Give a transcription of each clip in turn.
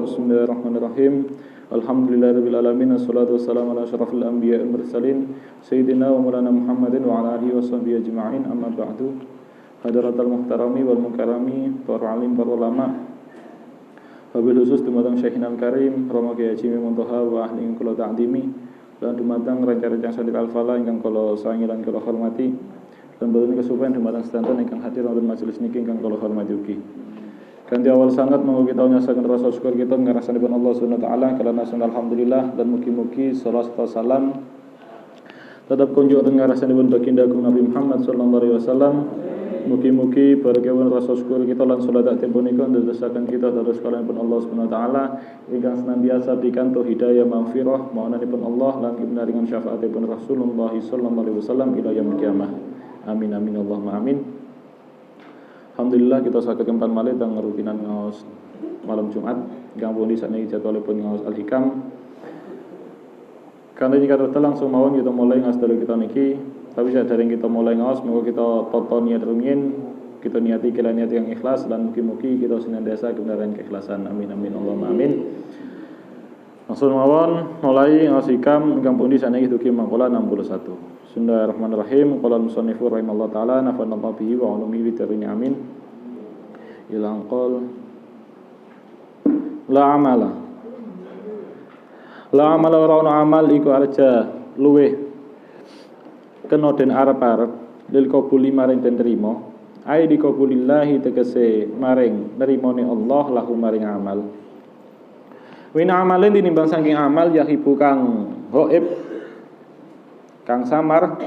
Bismillahirrahmanirrahim. Alhamdulillahirabbil alamin wassalatu wassalamu ala asyrafil anbiya'i wal mursalin sayyidina wa maulana Muhammadin wa ala alihi washabbihi ajma'in amma ba'du. Hadratal muhtarami wal mukarrami para alim para ulama. Wabil khusus dumateng Syekhina Karim Rama Kyai Haji Muntaha wa ahli kula ta'dimi lan dumateng rencana-rencana Sanid Al-Fala ingkang kula sayangi lan kula hormati. Dan boten kesupen dumateng sedanten ingkang hadir wonten majelis niki ingkang kula hormati ugi. Kanthi awal sangat monggo kita nyasaken rasa syukur kita ngarasanipun Allah Subhanahu wa taala kalana alhamdulillah dan mugi-mugi salawat salam tetap kunjuk teng ngarasanipun baginda Nabi Muhammad sallallahu alaihi wasallam. Mugi-mugi berkewon rasa syukur kita lan salat punika ndadosaken kita dados kalanipun Allah Subhanahu wa taala ingkang senantiasa pikantuk hidayah maghfirah maunanipun Allah lan pinaringan syafaatipun Rasulullah sallallahu alaihi wasallam ila yaumil qiyamah. Amin amin Allahumma amin. Alhamdulillah kita saged kempan malih teng rutinan ngaos malam Jumat ingkang pundi sakniki jadwalipun ngaos Al-Hikam. Karena jika kita langsung mawon kita mulai ngaos dalu kita niki, tapi sadurunge kita mulai ngaos monggo kita toto niat rumiyin, kita niati kela niat yang ikhlas dan mugi-mugi kita senantiasa kebenaran keikhlasan. Amin amin Allahumma amin. Langsung mawon mulai ngaos Hikam ingkang pundi sakniki dugi mangkola 61. Bismillahirrahmanirrahim. Qala al-musannifu rahimallahu taala nafa'ana bihi wa 'ulumihi bitarni amin. Ilang qol la amala. La amala ora amal iku arja luweh kena den arep-arep lil qabuli maring den trima. Ai di qabulillahi tegese maring nerimone Allah lahu maring amal. Wina amalin tinimbang saking amal yahibu kang ghaib kang samar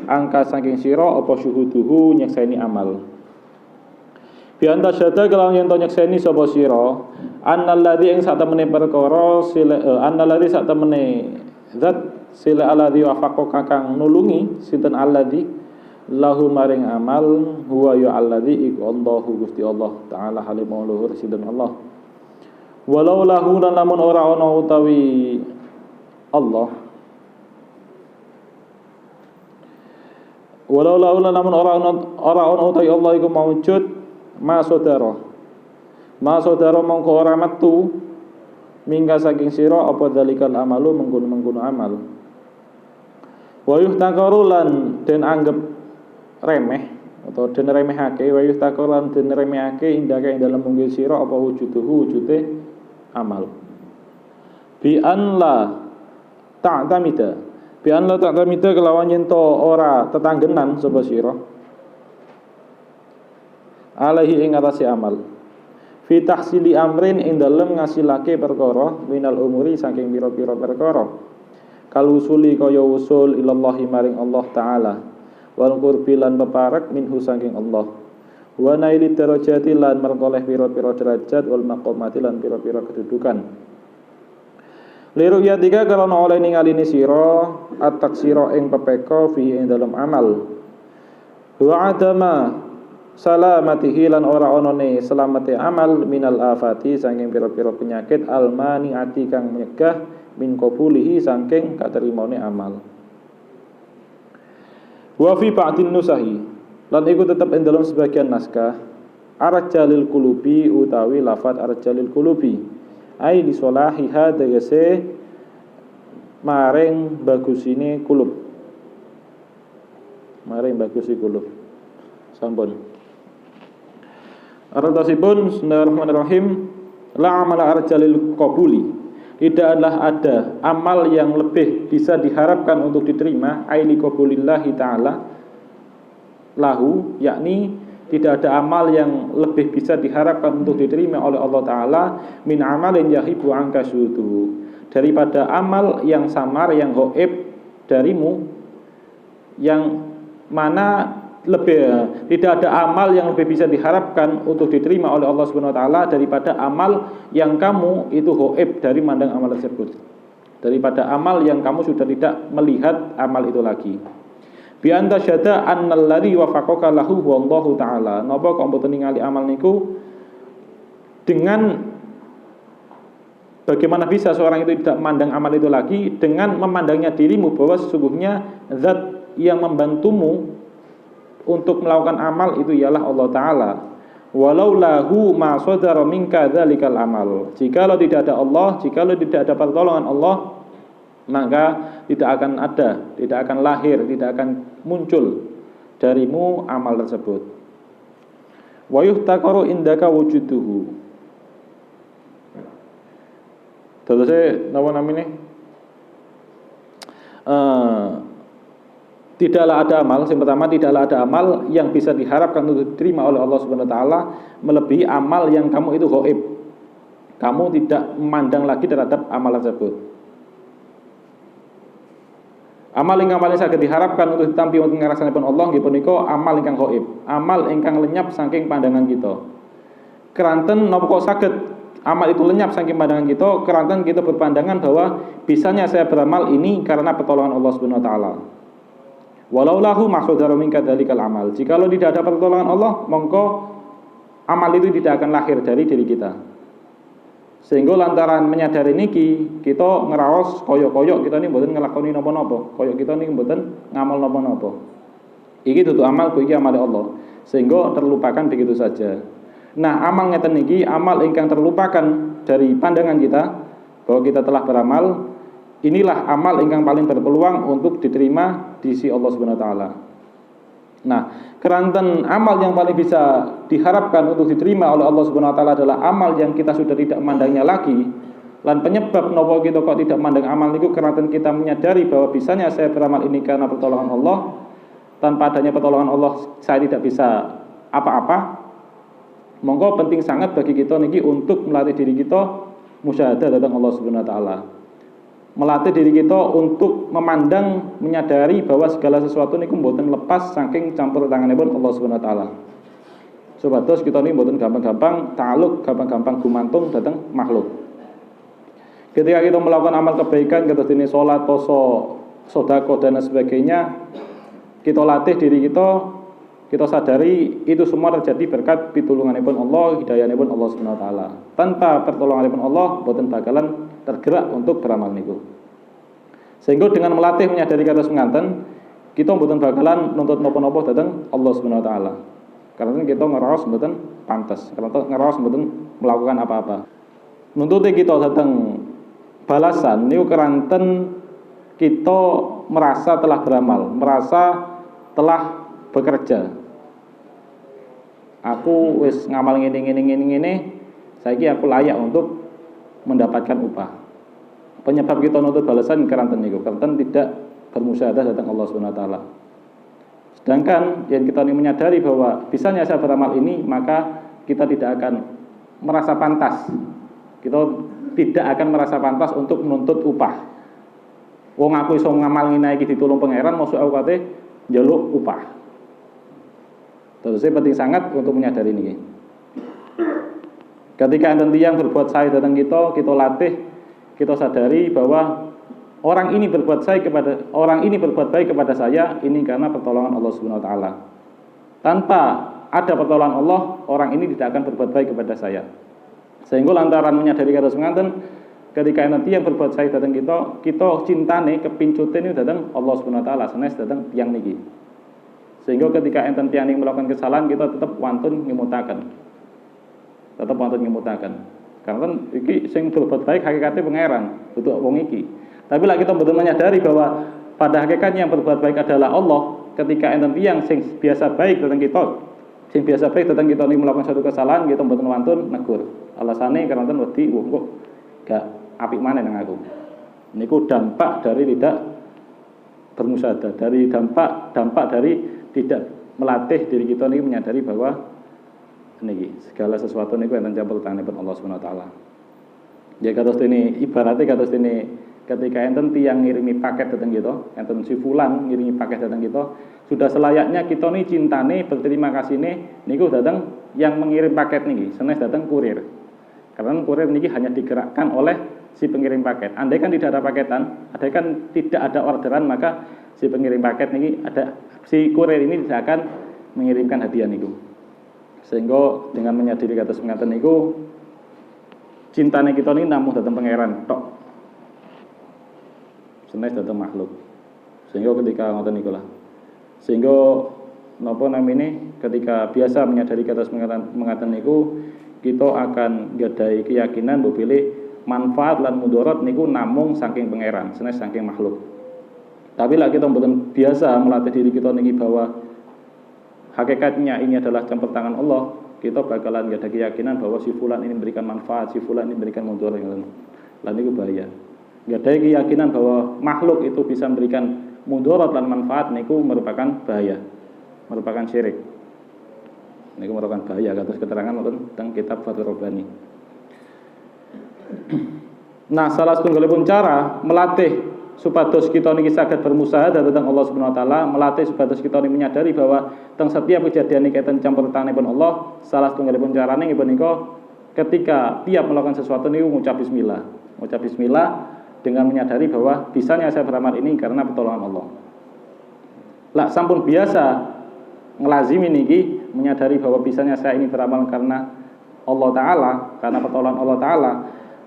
angka saking sira apa syuhuduhu nyekseni amal. Bi anta syada kelawan yen to nyekseni sapa sira annalladzi ing sak temene perkara annalladzi sak temene zat sila alladzi wafaqaka kang nulungi sinten alladzi lahu maring amal huwa ya alladzi iku Allahu Gusti Allah taala halimul luhur sinten Allah. Walau lahu lamun ora ana utawi Allah walau laula namun orang utai Allah iku maujud ma saudara mongko ora metu mingga saking sira apa dalikal amalu mengkono amal wa yuhtaqaru lan den anggap remeh atau den remehake wa yuhtaqaru lan den remehake indaka ing dalem mungkin sira apa wujude amal bi an la ta'tamida bian la ta'tamida kelawan yen to ora tetanggenan sapa sira alaihi ing atase amal fi tahsili amrin ing dalem ngasilake perkara minal umuri saking pira-pira perkara kal usuli kaya usul ilallahi maring Allah taala wal qurbi lan peparek minhu saking Allah wa naili darajati lan merkoleh pira-pira derajat wal maqamati lan pira-pira kedudukan. Liru ya tiga kalau oleh ningali ni siro atak siro ing pepeko fi ing dalam amal. Wa adama salamatihi lan ora onone selamate amal minal afati saking pira-pira penyakit almani ati kang menyegah min qabulihi saking katerimone amal. Wa fi ba'din nusahi lan iku tetep ing dalam sebagian naskah arjalil qulubi utawi lafat arjalil qulubi. Ai disolahiha tegese maring bagusine kulub. Maring bagusi kulub. Sampun. Artasipun bismillahirrahmanirrahim. La amala arjalil qabuli. Tidaklah ada amal yang lebih bisa diharapkan untuk diterima aili qabulillahi taala lahu, yakni tidak ada amal yang lebih bisa diharapkan untuk diterima oleh Allah Ta'ala min amalin yahibu angka syuduhu daripada amal yang samar, yang ghaib darimu yang mana tidak ada amal yang lebih bisa diharapkan untuk diterima oleh Allah Subhanahu wa taala daripada amal yang kamu itu ghaib dari mandang amal tersebut, daripada amal yang kamu sudah tidak melihat amal itu lagi. Bi anta syada annal ladzi wafaqaka lahu wallahu taala. Napa kok mboten ningali amal niku dengan bagaimana bisa seorang itu tidak memandang amal itu lagi dengan memandangnya dirimu bahwa sesungguhnya zat yang membantumu untuk melakukan amal itu ialah Allah taala. Walau lahu ma sadara minka dzalikal amal. Jikalau tidak ada Allah, jikalau tidak ada pertolongan Allah, maka tidak akan ada, tidak akan lahir, tidak akan muncul darimu amal tersebut. Wa yuhtaqaru indaka wujuduhu. Terus napa namanya? Tidaklah ada amal, yang pertama tidaklah ada amal yang bisa diharapkan untuk diterima oleh Allah Subhanahu wa taala melebihi amal yang kamu itu gaib. Kamu tidak memandang lagi terhadap amal tersebut. Amal ingkang paling saged diharapkan untuk ditampi untuk ngrasakipun Allah nggih punika amal ingkang gaib, amal ingkang lenyap saking pandangan kita. Keranten napa kok saged amal itu lenyap saking pandangan kita, keranten kita berpandangan bahwa bisanya saya beramal ini karena pertolongan Allah Subhanahu wa taala. Walau lahu maksudara minka dalikal amal. Jikalau tidak ada pertolongan Allah, mongko amal itu tidak akan lahir dari diri kita. Sehingga lantaran menyadari niki, kita ngeraos koyok-koyok kita ini mboten ngelakoni napa-napa. Koyok kita ini mboten ngamal napa-napa. Iki dudu amal, iki amal Allah. Sehingga terlupakan begitu saja. Nah, amal ngeten niki, amal ingkang terlupakan dari pandangan kita bahwa kita telah beramal. Inilah amal ingkang paling berpeluang untuk diterima di sisi Allah Subhanahu wa taala. Nah, keranten amal yang paling bisa diharapkan untuk diterima oleh Allah Subhanahu wa taala adalah amal yang kita sudah tidak memandangnya lagi. Lan penyebab napa kita kok tidak memandang amal niku keranten kita menyadari bahwa bisanya saya beramal ini karena pertolongan Allah. Tanpa adanya pertolongan Allah saya tidak bisa apa-apa. Monggo penting sangat bagi kita niki untuk melatih diri kita musyahadah datang Allah Subhanahu wa taala. Melatih diri kita untuk memandang, menyadari bahwa segala sesuatu niku mboten lepas saking campur tanganipun Allah Subhanahu wa taala. Supados kita niku mboten gampang-gampang ta'aluk, gampang-gampang gumantung dhateng makhluk. Ketika kita melakukan amal kebaikan kados dene salat, puasa, sedekah dan sebagainya, kita latih diri kita sadari itu semua terjadi berkat pitulunganipun Allah, hidayanipun Allah Subhanahu wa taala. Tanpa pertolonganipun Allah mboten bakalan tergerak untuk beramal niku. Sehingga dengan melatih menyadari kados menganten, kita mboten bakalan nuntut napa-napa dhateng Allah Subhanahu wa taala. Karena kita ngeraos mboten pantes, karena ngeraos mboten melakukan apa-apa. Nuntute kita dhateng balasan niku keranten kita merasa telah beramal, merasa telah bekerja. Aku wis ngamal ngene, saiki aku layak untuk mendapatkan upah. Penyebab kita nuntut balasan keranten niku, keranten tidak bermusyahadah datang Allah Subhanahu wa taala. Sedangkan yang kita ini menyadari bahwa bisanya saya beramal ini, maka kita tidak akan merasa pantas. Kita tidak akan merasa pantas untuk menuntut upah. Wong aku iso ngamal ngene iki ditulung pangeran, mosok aku kate njaluk upah. Terus penting sangat untuk menyadari ini. Ketika enten tiyang berbuat sae datang kita latih, kita sadari bahwa orang ini berbuat baik kepada saya ini karena pertolongan Allah Subhanahu wa taala. Tanpa ada pertolongan Allah, orang ini tidak akan berbuat baik kepada saya. Sehingga lantaran menyadari kados menganten, ketika enten tiyang berbuat sae datang kita cintane kepincute niku datang Allah Subhanahu wa taala, sanes datang tiyang niki. Sehingga ketika enten tiyang melakukan kesalahan kita tetap wantun ngimutaken. Karena iki sing berbuat baik hakikatnya pangeran, untuk wong iki. Tapi lah kita betul menyadari bahwa pada hakikatnya yang berbuat baik adalah Allah. Ketika enten tiyang sing biasa baik datang kita ini melakukan suatu kesalahan, kita mboten wantun negur. Alasane karena enten wedi kok gak apik maneh nang aku. Niku dampak dari tidak bermusyahadah, dari dampak dari tidak melatih diri kita ini menyadari bahwa niki segala sesuatu niku enten campur tanganipun Allah Subhanahu wa taala. Ya kados dene ibaratnya kados dene ketika enten tiyang ngirimi paket datang kita, enten si fulan ngirimi paket datang kita, sudah selayaknya kita nih cintane berterima kasihne niku datang yang mengirim paket niki, senes datang kurir. Karena kurir niki hanya digerakkan oleh si pengirim paket. Andai kan tidak ada paketan, andai kan tidak ada orderan, maka si pengirim paket niki si kurir ini tidak akan mengirimkan hadiah niku. Sehingga dengan menyadari kados mengaten niku cintane kita ini namung datang pangeran tok. Senes datang makhluk. Sehingga ketika ngoten niku lah. Sehingga napa namine ketika biasa menyadari kados mengatakan niku kita akan gadai keyakinan bahwa pilih manfaat lan mudarat niku namung saking pangeran, senes saking makhluk. Tapi lah kita mboten biasa melatih diri kita niki bahwa hakikatnya ini adalah campur tangan Allah, kita bakalan gak ada keyakinan bahwa si fulan ini memberikan manfaat, si fulan ini memberikan mudarat yang lain itu bahaya. Gak ada keyakinan bahwa makhluk itu bisa memberikan mudarat dan manfaat niku merupakan bahaya, merupakan syirik. Niku merupakan bahaya kados keterangan tentang kitab Fathur Rabbani. Nah, salah setunggalipun cara melatih supados kita niki saged bermusyahadah tentang Allah Subhanahu wa taala, melatih supados kita niki menyadari bahwa teng setiap kejadian niki enten campur tanganipun Allah. Salah setunggalipun carane nggih punika ketika tiap melakukan sesuatu niku ngucap bismillah. Ngucap bismillah dengan menyadari bahwa bisanya saya beramal ini karena pertolongan Allah. Lah sampun biasa ngelazimi niki menyadari bahwa bisanya saya ini beramal karena Allah taala, karena pertolongan Allah taala.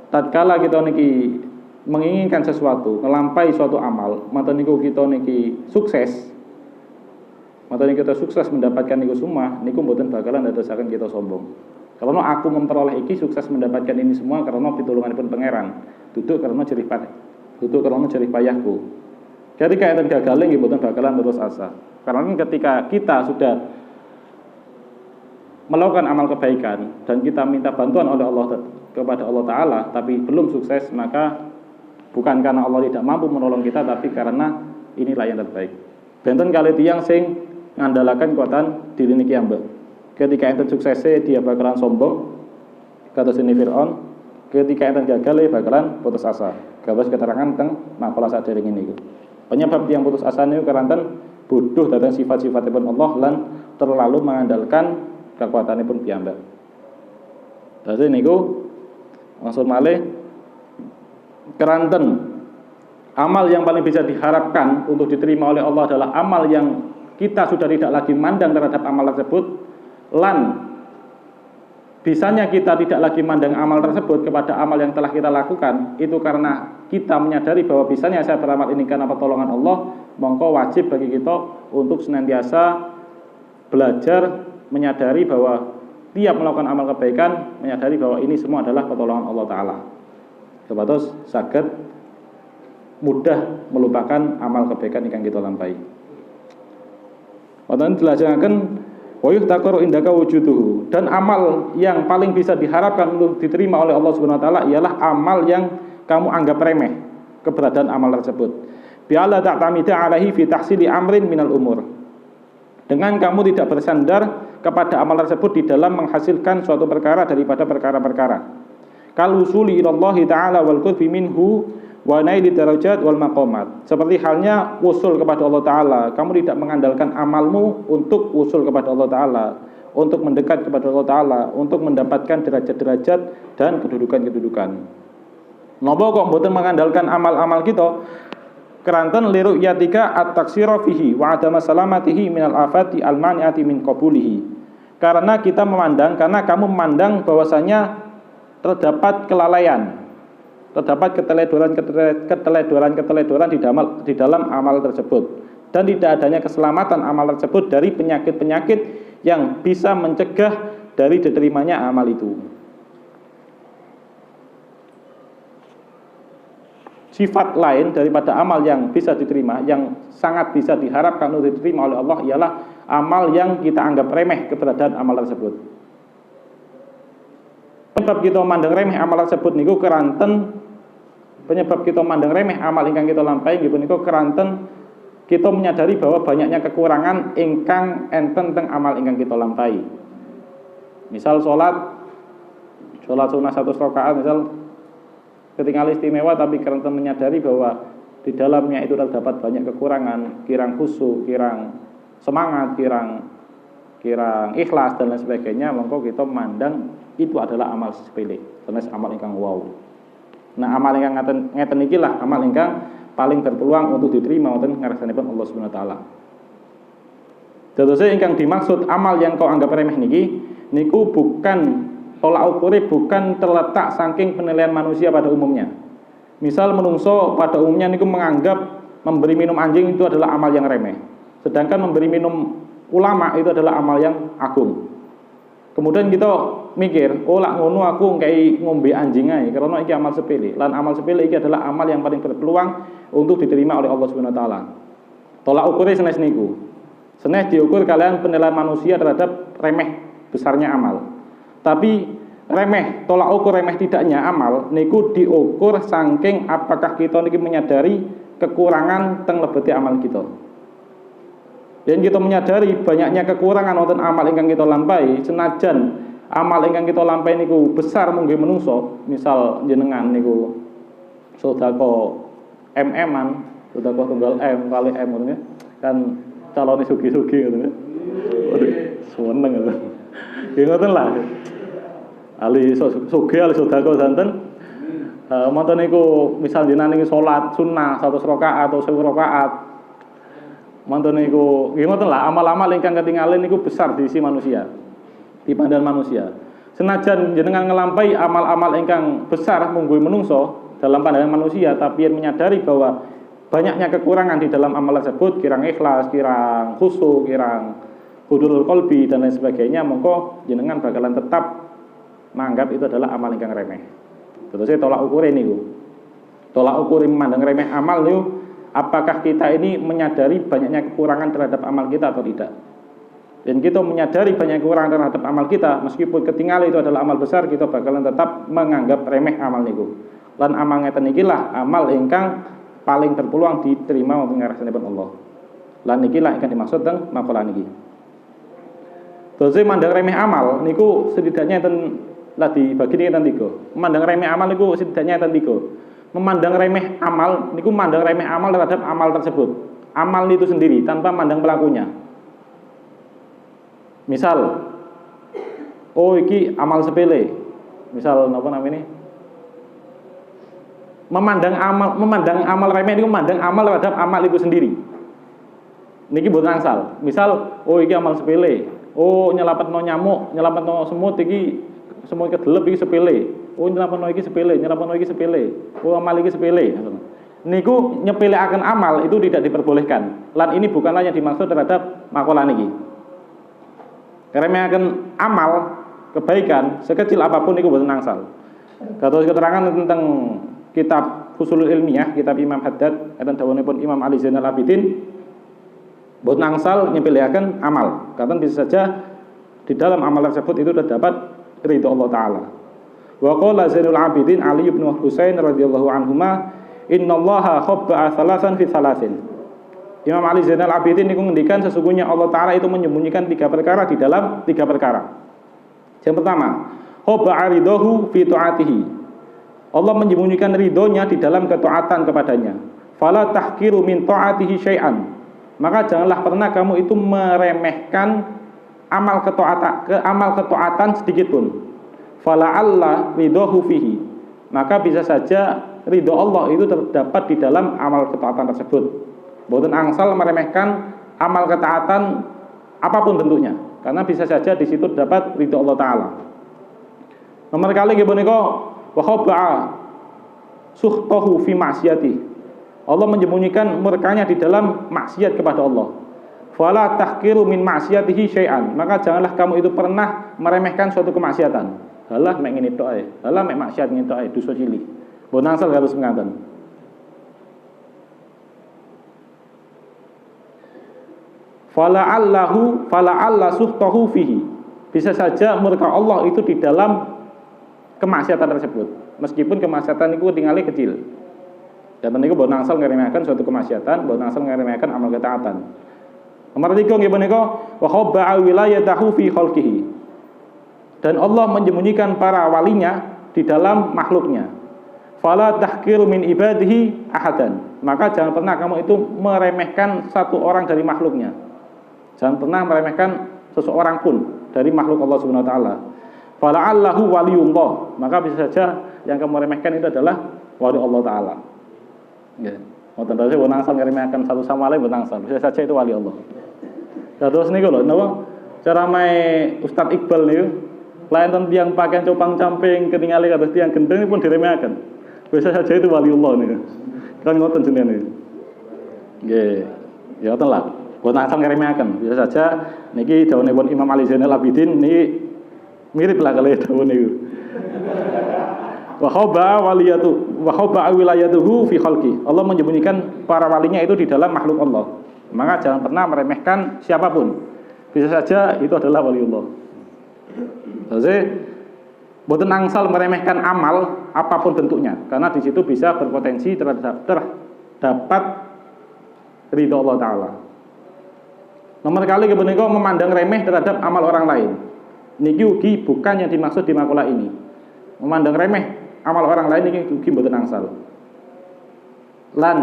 Tatkala kita niki menginginkan sesuatu, ngelampai suatu amal, mata niku kita niki sukses, mata niku kita sukses mendapatkan niku semua, niku mboten bakalan ndadosaken kita sombong. Karena aku memperoleh iki sukses mendapatkan ini semua karena pitulunganipun pangeran, duduk karena jerih payahku. Ketika enten gagal nggih mboten bakalan terus asa. Karena ketika kita sudah melakukan amal kebaikan dan kita minta bantuan oleh Allah kepada Allah Ta'ala tapi belum sukses, maka bukan karena Allah tidak mampu menolong kita, tapi karena inilah yang terbaik. Benten kali tiyang sing ngandalaken kekuatan diri niki ambek. Ketika enten suksese dia bakalan sombong, kados ini Firaun. Ketika enten gagal bakalan putus asa. Kados keterangan teng makalah sadèrèng niku. Penyebab tiyang putus asa niku karanten bodoh dhateng sifat-sifatipun Allah lan terlalu mengandalkan kekuatanipun piyambak. Dadi niku maksud malih keranten amal yang paling bisa diharapkan untuk diterima oleh Allah adalah amal yang kita sudah tidak lagi mandang terhadap amal tersebut, lan bisanya kita tidak lagi mandang amal tersebut kepada amal yang telah kita lakukan, itu karena kita menyadari bahwa bisanya saya beramal ini karena pertolongan Allah. Mongko wajib bagi kita untuk senantiasa belajar menyadari bahwa tiap melakukan amal kebaikan, menyadari bahwa ini semua adalah pertolongan Allah Ta'ala. Sebatas saged mudah melupakan amal kebaikan yang kita lampahi. Wonten dilajengaken wa yuhtaqaru indaka wujuduhu, dan amal yang paling bisa diharapkan untuk diterima oleh Allah Subhanahu wa taala ialah amal yang kamu anggap remeh keberadaan amal tersebut. Bi alla ta'tamida alaihi fi tahsili amrin minal umur. Dengan kamu tidak bersandar kepada amal tersebut di dalam menghasilkan suatu perkara daripada perkara-perkara. Kal usuli ilallahi ta'ala wal qurbi minhu wa naili darajat wal maqamat. Seperti halnya usul kepada Allah Ta'ala, kamu tidak mengandalkan amalmu untuk usul kepada Allah Ta'ala, untuk mendekat kepada Allah Ta'ala, untuk mendapatkan derajat-derajat dan kedudukan-kedudukan. Napa kok mboten mengandalkan amal-amal kita? Keranten liru yatika at-taksira fihi wa adama salamatihi minal afati al-mani'ati min qabulihi. Karena kita memandang, karena kamu memandang bahwasanya terdapat kelalaian, terdapat keteledoran di dalam amal tersebut, dan tidak adanya keselamatan amal tersebut dari penyakit-penyakit yang bisa mencegah dari diterimanya amal itu. Sifat lain daripada amal yang bisa diterima, yang sangat bisa diharapkan untuk diterima oleh Allah, ialah amal yang kita anggap remeh keberadaan amal tersebut. Penyebab kita mandang remeh amal tersebut niku keranten, penyebab kita mandang remeh amal ingkang kita lampahi nggih punika keranten kita menyadari bahwa banyaknya kekurangan ingkang enten teng amal ingkang kita lampahi. Misal salat sunah 100 rakaat misal ketinggal istimewa, tapi karena menyadari bahwa di dalamnya itu terdapat banyak kekurangan, kirang khusyuk, kirang semangat, kirang ikhlas dan lain sebagainya, maka kita memandang itu adalah amal sepele, terus amal ingkang wow. Nah, amal ingkang ngeten iki lah amal ingkang paling berpeluang untuk diterima wonten ngarsanipun Allah Subhanahu wa taala. Dados ingkang dimaksud amal yang kau anggap remeh niki niku bukan tolak ukure, bukan terletak saking penilaian manusia pada umumnya. Misal menungso pada umumnya niku menganggap memberi minum anjing itu adalah amal yang remeh. Sedangkan memberi minum ulama itu adalah amal yang agung. Kemudian kita mikir, oh lak ngono aku kayak ngombe anjing ae karena iki amal sepele. Lan amal sepele iki adalah amal yang paling berpeluang untuk diterima oleh Allah Subhanahu wa taala. Tolak ukurnya senes niku. Senes diukur kalian penilaian manusia terhadap remeh besarnya amal. Tapi remeh, tolak ukur remeh tidaknya amal niku diukur saking apakah kita niki menyadari kekurangan teng lebeti amal kita. Dan kita menyadari banyaknya kekurangan wonten amal ingkang kita lampahi, senajan amal ingkang kita lampahi niku besar mungkin menungso, misal jenengan niku sedekah MM-an, sedekah tunggal M kali M ngono kan calone sugi-sugi ngono. Waduh, seneng ngono. Ya ngoten lah. Ali sugi ali sedekah santen monten niku misal jenengan niku salat sunah 100 rakaat atau 1000 rakaat. Mantun niku nggih ngoten lah, amal-amal ingkang ketinggalan niku besar di sisi manusia, di pandangan manusia. Senajan jenengan ngelampahi amal-amal ingkang besar mungguh menungso dalam pandangan manusia, tapi yang menyadari bahwa banyaknya kekurangan di dalam amal tersebut, kirang ikhlas, kirang khusyuk, kirang hudurul qalbi dan lain sebagainya, mongko jenengan bakalan tetap menganggap itu adalah amal ingkang remeh. Terus tolak ukur niku. Tolak ukur memandang remeh amal niku, apakah kita ini menyadari banyaknya kekurangan terhadap amal kita atau tidak. Dan kita menyadari banyak kekurangan terhadap amal kita, meskipun ketinggalan itu adalah amal besar, kita bakalan tetap menganggap remeh amal niku. Lan amal ngeten iki lah amal ingkang paling berpeluang diterima wonten ngarsanipun Allah. Lan niki lah ingkang dimaksud teng makalah niki. Terus mandang remeh amal niku setidaknya enten lah dibagi enten 3. Mandang remeh amal niku setidaknya enten 3. Memandang remeh amal, niku memandang remeh amal terhadap amal tersebut. Amal itu sendiri tanpa memandang pelakunya. Misal, oh iki amal sepele. Misal apa namanya ini? Memandang amal remeh niku memandang amal terhadap amal itu sendiri. Niki boten angsal. Misal, oh iki amal sepele. Oh nyelapetno nyamuk, nyelapetno semut iki semut kedelep iki sepele. Oh nyelapetno iki sepele, nyelapetno iki sepele. Oh amal iki sepele. Niku nyepeleaken amal itu tidak diperbolehkan. Lan ini bukanlah yang dimaksud terhadap makalah niki. Karemeaken amal kebaikan sekecil apapun niku boten angsal. Kados keterangan tentang kitab Fusulul Ilmiyah, kitab Imam Haddad, enten dawuhipun Imam Ali Zainal Abidin, boten angsal nyepeleaken amal. Karena bisa saja di dalam amal tersebut itu terdapat ridho Allah Ta'ala. Wa qala Zainul Abidin Ali bin Husain radhiyallahu anhuma, innallaha khabba'a thalathan fi thalathin. Imam Ali Zainal Abidin niku ngendikan sesungguhnya Allah Ta'ala itu menyembunyikan 3 perkara di dalam 3 perkara. Yang pertama, khabba'a ridhohu fi ta'atihi. Allah menyembunyikan ridhonya di dalam ketaatan kepadanya. Fala tahqiru min ta'atihi syai'an. Maka janganlah pernah kamu itu meremehkan amal ketaatan sedikit pun. Fala'alla ridhohu fihi. Maka bisa saja ridho Allah itu terdapat di dalam amal ketaatan tersebut. Boten angsal meremehkan amal ketaatan apapun bentuknya, karena bisa saja di situ terdapat ridho Allah Ta'ala. Nomor kali nggih punika wa khabba'a sukhtahu fi ma'siyati. Allah menyembunyikan murkanya di dalam maksiat kepada Allah. Fala tahqiru min ma'siyatihi syai'an. Maka janganlah kamu itu pernah meremehkan suatu kemaksiatan. Halah mek ngene tok ae. Halah mek maksiat ngene tok ae, dosa cilik. Mbok nangsal harus mengaten. Fala'alla suhtahu fihi. Bisa saja murka Allah itu di dalam kemaksiatan tersebut. Meskipun kemaksiatan itu tinggalnya kecil. Dan niku mbok nangsal ngremehkan suatu kemaksiatan, mbok nangsal ngremehkan amal ketaatan. Nomor 3 nggih punika wa khabba'a wilayatahu fi khalqihi. Dan Allah menyembunyikan para walinya di dalam makhluknya. Fala tahqiru min ibadihi ahadan. Maka jangan pernah kamu itu meremehkan satu orang dari makhluknya. Jangan pernah meremehkan seseorang pun dari makhluk Allah Subhanahu wa taala. Fala'allahu waliyullah. Maka bisa saja yang kamu remehkan itu adalah wali Allah Ta'ala. Ya. Mboten terus nangsal ngremehkan satu sama lain mboten nangsal. Bisa saja itu wali Allah. Terus niku lho, napa cara mae Ustaz Iqbal niku lain tiyang pakaian copang camping ketinggalan kados tiyang gendeng pun diremehkan. Bisa saja itu wali Allah niku. Kan ngoten jenenge. Nggih. Ya ngoten lah. Boten asal ngeremehaken. Bisa saja niki dawuhipun Imam Ali Zainal Abidin niki mirip lah kali dawuh niku. Wa khaba wilayatuhu fi khalqi. Allah menyembunyikan para walinya itu di dalam makhluk Allah. Maka jangan pernah meremehkan siapapun. Bisa saja itu adalah waliullah. Jadi boten angsal meremehkan amal apapun bentuknya, karena di situ bisa berpotensi terdapat ridho Allah Ta'ala. Nomor kali kebenika memandang remeh terhadap amal orang lain. Niki ugi bukan yang dimaksud di makalah ini. Memandang remeh amal orang lain niki ugi boten angsal. Lan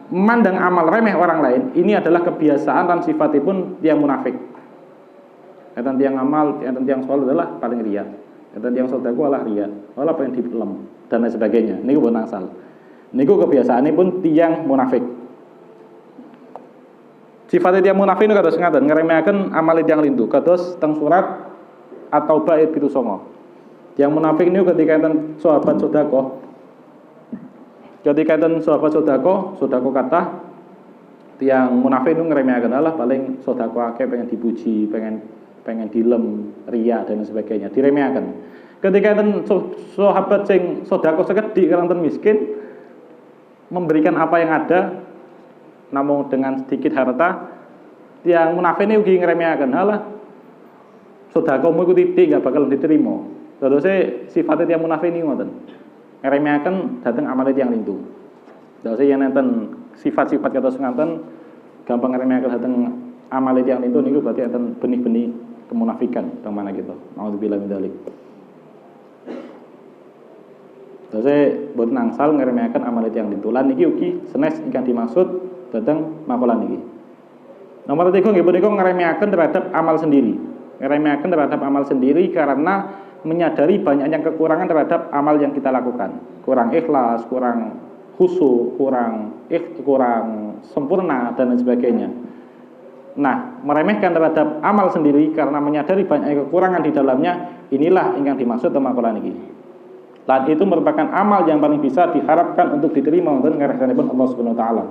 memandang amal remeh orang lain ini adalah kebiasaan dan sifatipun tiang munafik. Enten tiang amal, enten tiang sholat adalah paling riya. Enten tiang sedekah adalah riya. Wala pengen dipelem dan lain sebagainya. Niku boten angsal. Niku kebiasaanipun tiang munafik. Sifatnya tiang munafik niku kados ngaten, ngeremehaken amal tiang lindu. Kados teng surat At-Taubah ayat 79. Tiang munafik niku ketika enten sahabat sedekah. Ketika enten sahabat sedekah kata tiang munafik niku ngeremehaken Allah paling sedekah akeh pengen dipuji, pengen dilem, riya dan sebagainya, diremehaken. Ketika enten sahabat sing sedekah sekedhik karo enten miskin memberikan apa yang ada namun dengan sedikit harta, tiang munafik ini ugi ngeremehaken. Halah sedekahmu iku titik gak bakal diterima. Terus sifatnya tiang munafik ini ngoten. Ngeremehaken dhateng amale tiang lindu. Terus yen enten sifat-sifat kados ngaten gampang ngeremehaken dhateng amale tiang lindu niku berarti enten benih-benih kemunafikan teng mana gitu. Nauzubillah min dzalik. Terus boten angsal ngeremehaken amale tiang lindu. Lan niki ugi senes ingkang dimaksud dhateng makalah niki. Nomor 3 nggih punika ngeremehaken terhadap amal sendiri. Ngeremehaken terhadap amal sendiri karena menyadari banyaknya kekurangan terhadap amal yang kita lakukan. Kurang ikhlas, kurang khusyuk, kurang sempurna dan lain sebagainya. Nah, meremehkan terhadap amal sendiri karena menyadari banyak kekurangan di dalamnya, inilah yang dimaksud tema Quran ini. Dan itu merupakan amal yang paling bisa diharapkan untuk diterima untuk ngarahsanipun Allah Subhanahu wa taala.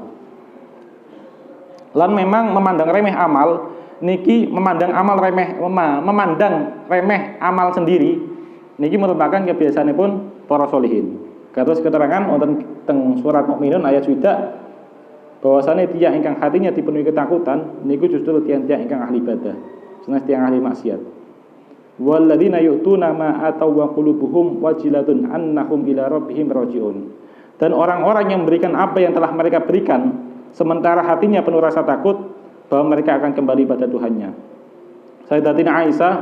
Lan memang memandang remeh amal niki memandang remeh amal sendiri niki merupakan kebiasaanipun para sholihin. Kados keterangan wonten teng surat Mukminun ayat 2 bahwasane tiyang ingkang hatinya dipenuhi ketakutan niku justru tiyang-tiyang ingkang ahli ibadah, sanes tiyang ahli maksiat. Walladzina yu'tuna ma ataw wa qulubuhum wajilatun annahum ila rabbihim raji'un. Dan orang-orang yang memberikan apa yang telah mereka berikan sementara hatinya penuh rasa takut bahwa mereka akan kembali pada Tuhannya. Sayyidatina Aisyah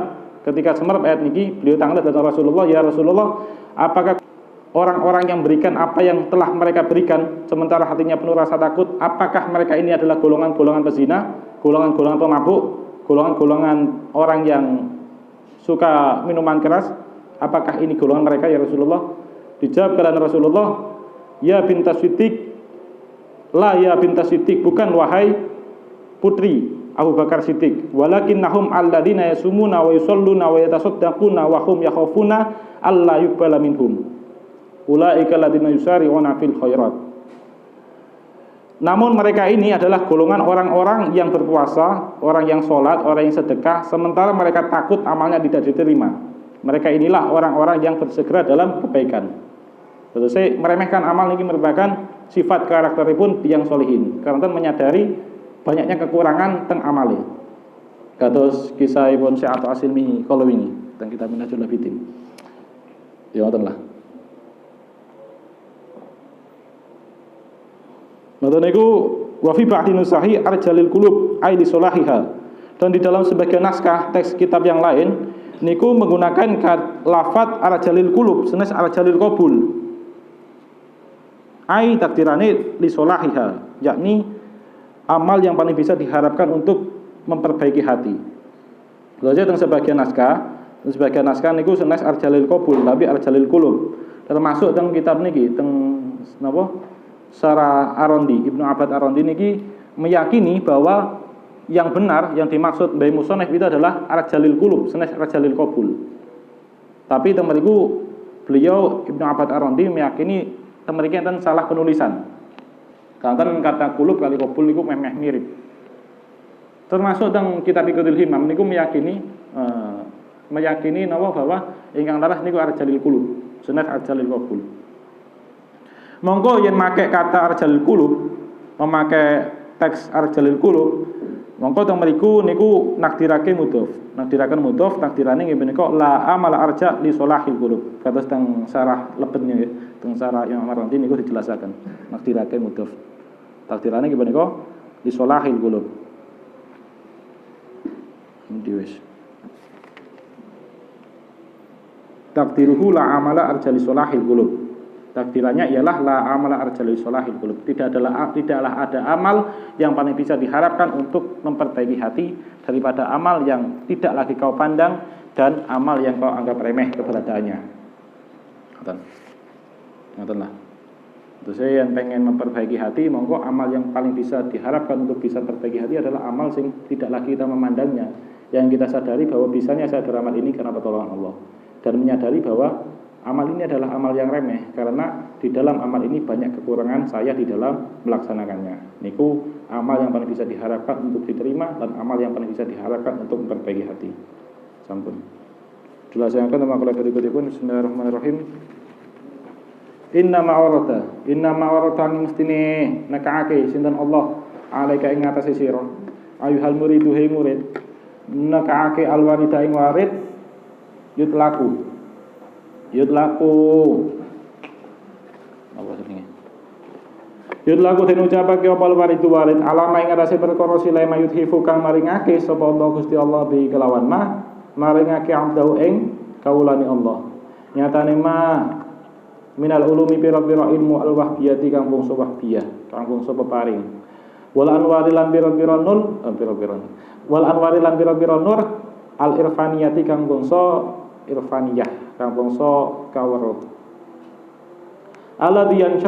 ketika semerap ayat niki beliau tanglet datang Rasulullah, ya Rasulullah, apakah orang-orang yang berikan apa yang telah mereka berikan sementara hatinya penuh rasa takut, apakah mereka ini adalah golongan-golongan pezina, golongan-golongan pemabuk, golongan-golongan orang yang suka minuman keras? Apakah ini golongan mereka ya Rasulullah? Dijawab oleh Rasulullah, ya bintas Siddiq, la ya bintas Siddiq, bukan wahai putri Abu Bakar Siddiq, walakinnahum alladzina yasumuna wa yusalluna wa yatasaddaquna wa hum yakhafuna alla yuqbala minhum. Ulaika alladzina yusari'una fil khairat. Namun mereka ini adalah golongan orang-orang yang berpuasa, orang yang sholat, orang yang sedekah, sementara mereka takut amalnya tidak diterima. Mereka inilah orang-orang yang bersegera dalam kebaikan. Terus meremehkan amal ini merupakan sifat karakteripun tiyang sholihin, karena menyadari banyaknya kekurangan teng amale. Kados kisah Ibnu Sa'ad As-Silmi kalau ini teng kitab Minhajul Abidin. Ya ngoten lah. Maka niku wa fi ba'di nusahi arjalil qulub ai li solahiha. Dan di dalam sebagian naskah teks kitab yang lain niku menggunakan lafaz arjalil qulub senes arjalil qabul. Ai takdirane li solahiha, yakni amal yang paling bisa diharapkan untuk memperbaiki hati. Lalu teng sebagian naskah niku senes arjalil qabul tapi arjalil qulub. Termasuk teng kitab niki teng napa? Syarah Ar-Randi, Ibnu Abad Ar-Randi niki meyakini bahwa yang benar yang dimaksud Mbah Musonef itu adalah arjalil qulub, senes arjalil qabul. Tapi temeriku beliau Ibnu Abad Ar-Randi meyakini temeriku enten salah penulisan. Kanten kata qulub kali qabul niku memeh mirip. Termasuk teng kitab Iqdul Himam niku meyakini napa bahwa ingkang laras niku arjalil qulub, sunat arjalil qulub. Monggo yen make kata arjalil qulub, memakai teks arjalil qulub, monggo teng mriku niku nakdirake mudhof. Nakdiraken mudhof takdirane nggih menika la amala arja li solahil qulub. Kados teng sarah lebetnya nggih, teng sarah Imam Marwazi niku dijelasaken. Nakdirake mudhof. Takdirane nggih menika li solahil qulub. Diwes. Takdiruhu la amala arjali solahil qulub. Takdirannya ialah la amala arjali solahil qulub. Tidaklah ada amal yang paling bisa diharapkan untuk memperbaiki hati daripada amal yang tidak lagi kau pandang dan amal yang kau anggap remeh keberadaannya. Ngoten lah. Terus saya yang pengen memperbaiki hati, monggo amal yang paling bisa diharapkan untuk bisa memperbaiki hati adalah amal yang tidak lagi kita memandangnya, yang kita sadari bahwa bisanya saya beramal ini karena pertolongan Allah, dan menyadari bahwa amal ini adalah amal yang remeh karena di dalam amal ini banyak kekurangan saya di dalam melaksanakannya. Niku amal yang paling bisa diharapkan untuk diterima dan amal yang paling bisa diharapkan untuk memperbaiki hati. Sampun. Jelaskan nama kalau berikut-ikut. Bismillahirrahmanirrahim. Inna ma'warata mestine nekaake sinten Allah alaika ing atase sira ayuhal muridu he murid nekaake alwarida ing warid yutlaku apa jenenge yutlaku den ucapake apa alwaridu warid alama ing atase perkara sila mayut hifu kang maringake sapa Allah Gusti Allah bi kelawan maringake abdahu ing kawulane Allah nyatane minal ulumi pira-pira ilmu al-wahbiyati kang bangsa wahbiyah, kang bangsa peparing. Wal anwari lan pira-pira nur, wal anwari lan pira-pira nur al-irfaniyati kang bangsa irfaniyah, kang bangsa kaweruh. Alladzi yang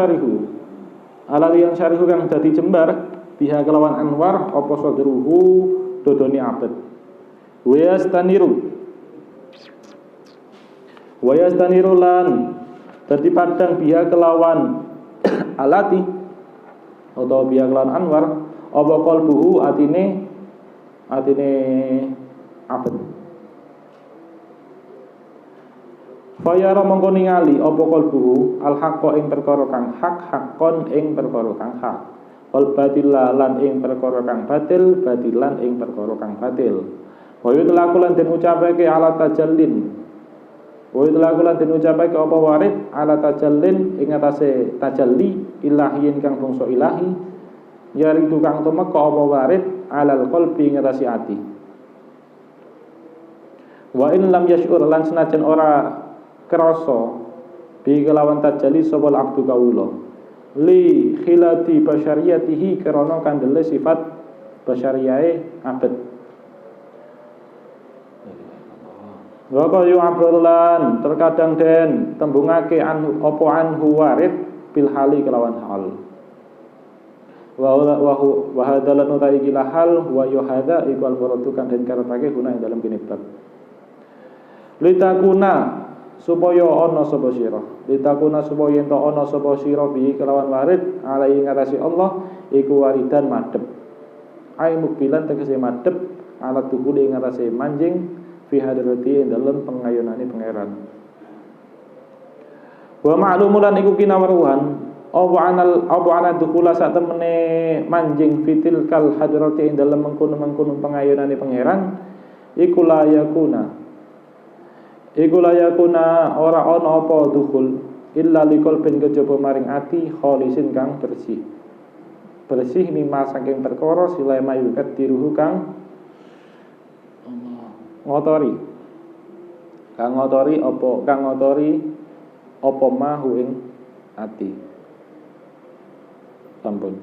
syarihu kang dadi jembar biha kelawan anwar apa sadruhu dodone abet. Wa yastaniru lan dadi padang biha kelawan alati atau biha kelawan anwar apa qalbuhu atine abet. Fayara mongko ningali apa qalbuhu al haqqa ing perkara kang hak haqqon ing perkara kang hak wal batila lan ing perkara kang batil batilan ing perkara kang batil. Wa yutlaku lan den ucapake ala tajallin wa itlaku lan den ucapake apa warid ala tajallin ing atase tajalli ilahiyin kang bangsa ilahi yari tukang tumeka apa warid alal qalbi ing atase ati wa in lam yash'ur lan senajan ora krasa bi kelawan tajalli sapa abdu kawula li khilati basyariyatihi karena kandele sifat basyariyahe abad. Waka yu abdullan terkadang den tembungake anhu warid bil hali kelawan hal. Wa hadalan utai gila hal wa yuhada iqal muradu kan den karepake guna ing dalam kene bab. Litakuna supaya ana sapa sira. Litakuna supaya ento ana sapa sira bi kelawan warid alai ngatasi Allah iku waridan madhep. Ai mukbilan tegese madhep ala tuhuli ngatasi manjing fi hadrati dalam pengayunane pangeran. Wa ma'lumulan iku kinawaruhan apa ana dukhula sak temene manjing fitil kal hadrati dalam mengkono-mengkono pengayunane pangeran iku la yakuna ora ana apa dukhul illa liqal bin kejaba maring ati kholisin kang bersih mimma saking perkara silai mayukat diruhu kang ngotori apa mahu ing ati. Sampun.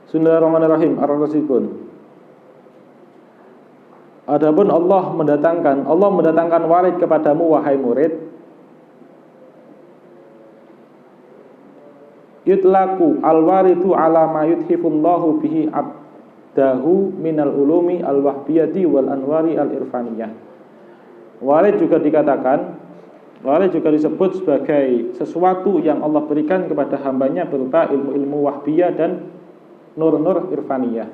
Bismillahirrahmanirrahim. Ar-Rasikun. Adapun Allah mendatangkan warid kepadamu wahai murid. Yutlaku al-waridu ala ma yuthifullahu bihi abdahu minal ulumi al-wahbiyati wal anwari al-irfaniyah. Warid juga dikatakan Waris juga disebut sebagai sesuatu yang Allah berikan kepada hambanya berupa ilmu-ilmu wahbiyah dan nur-nur irfaniyah.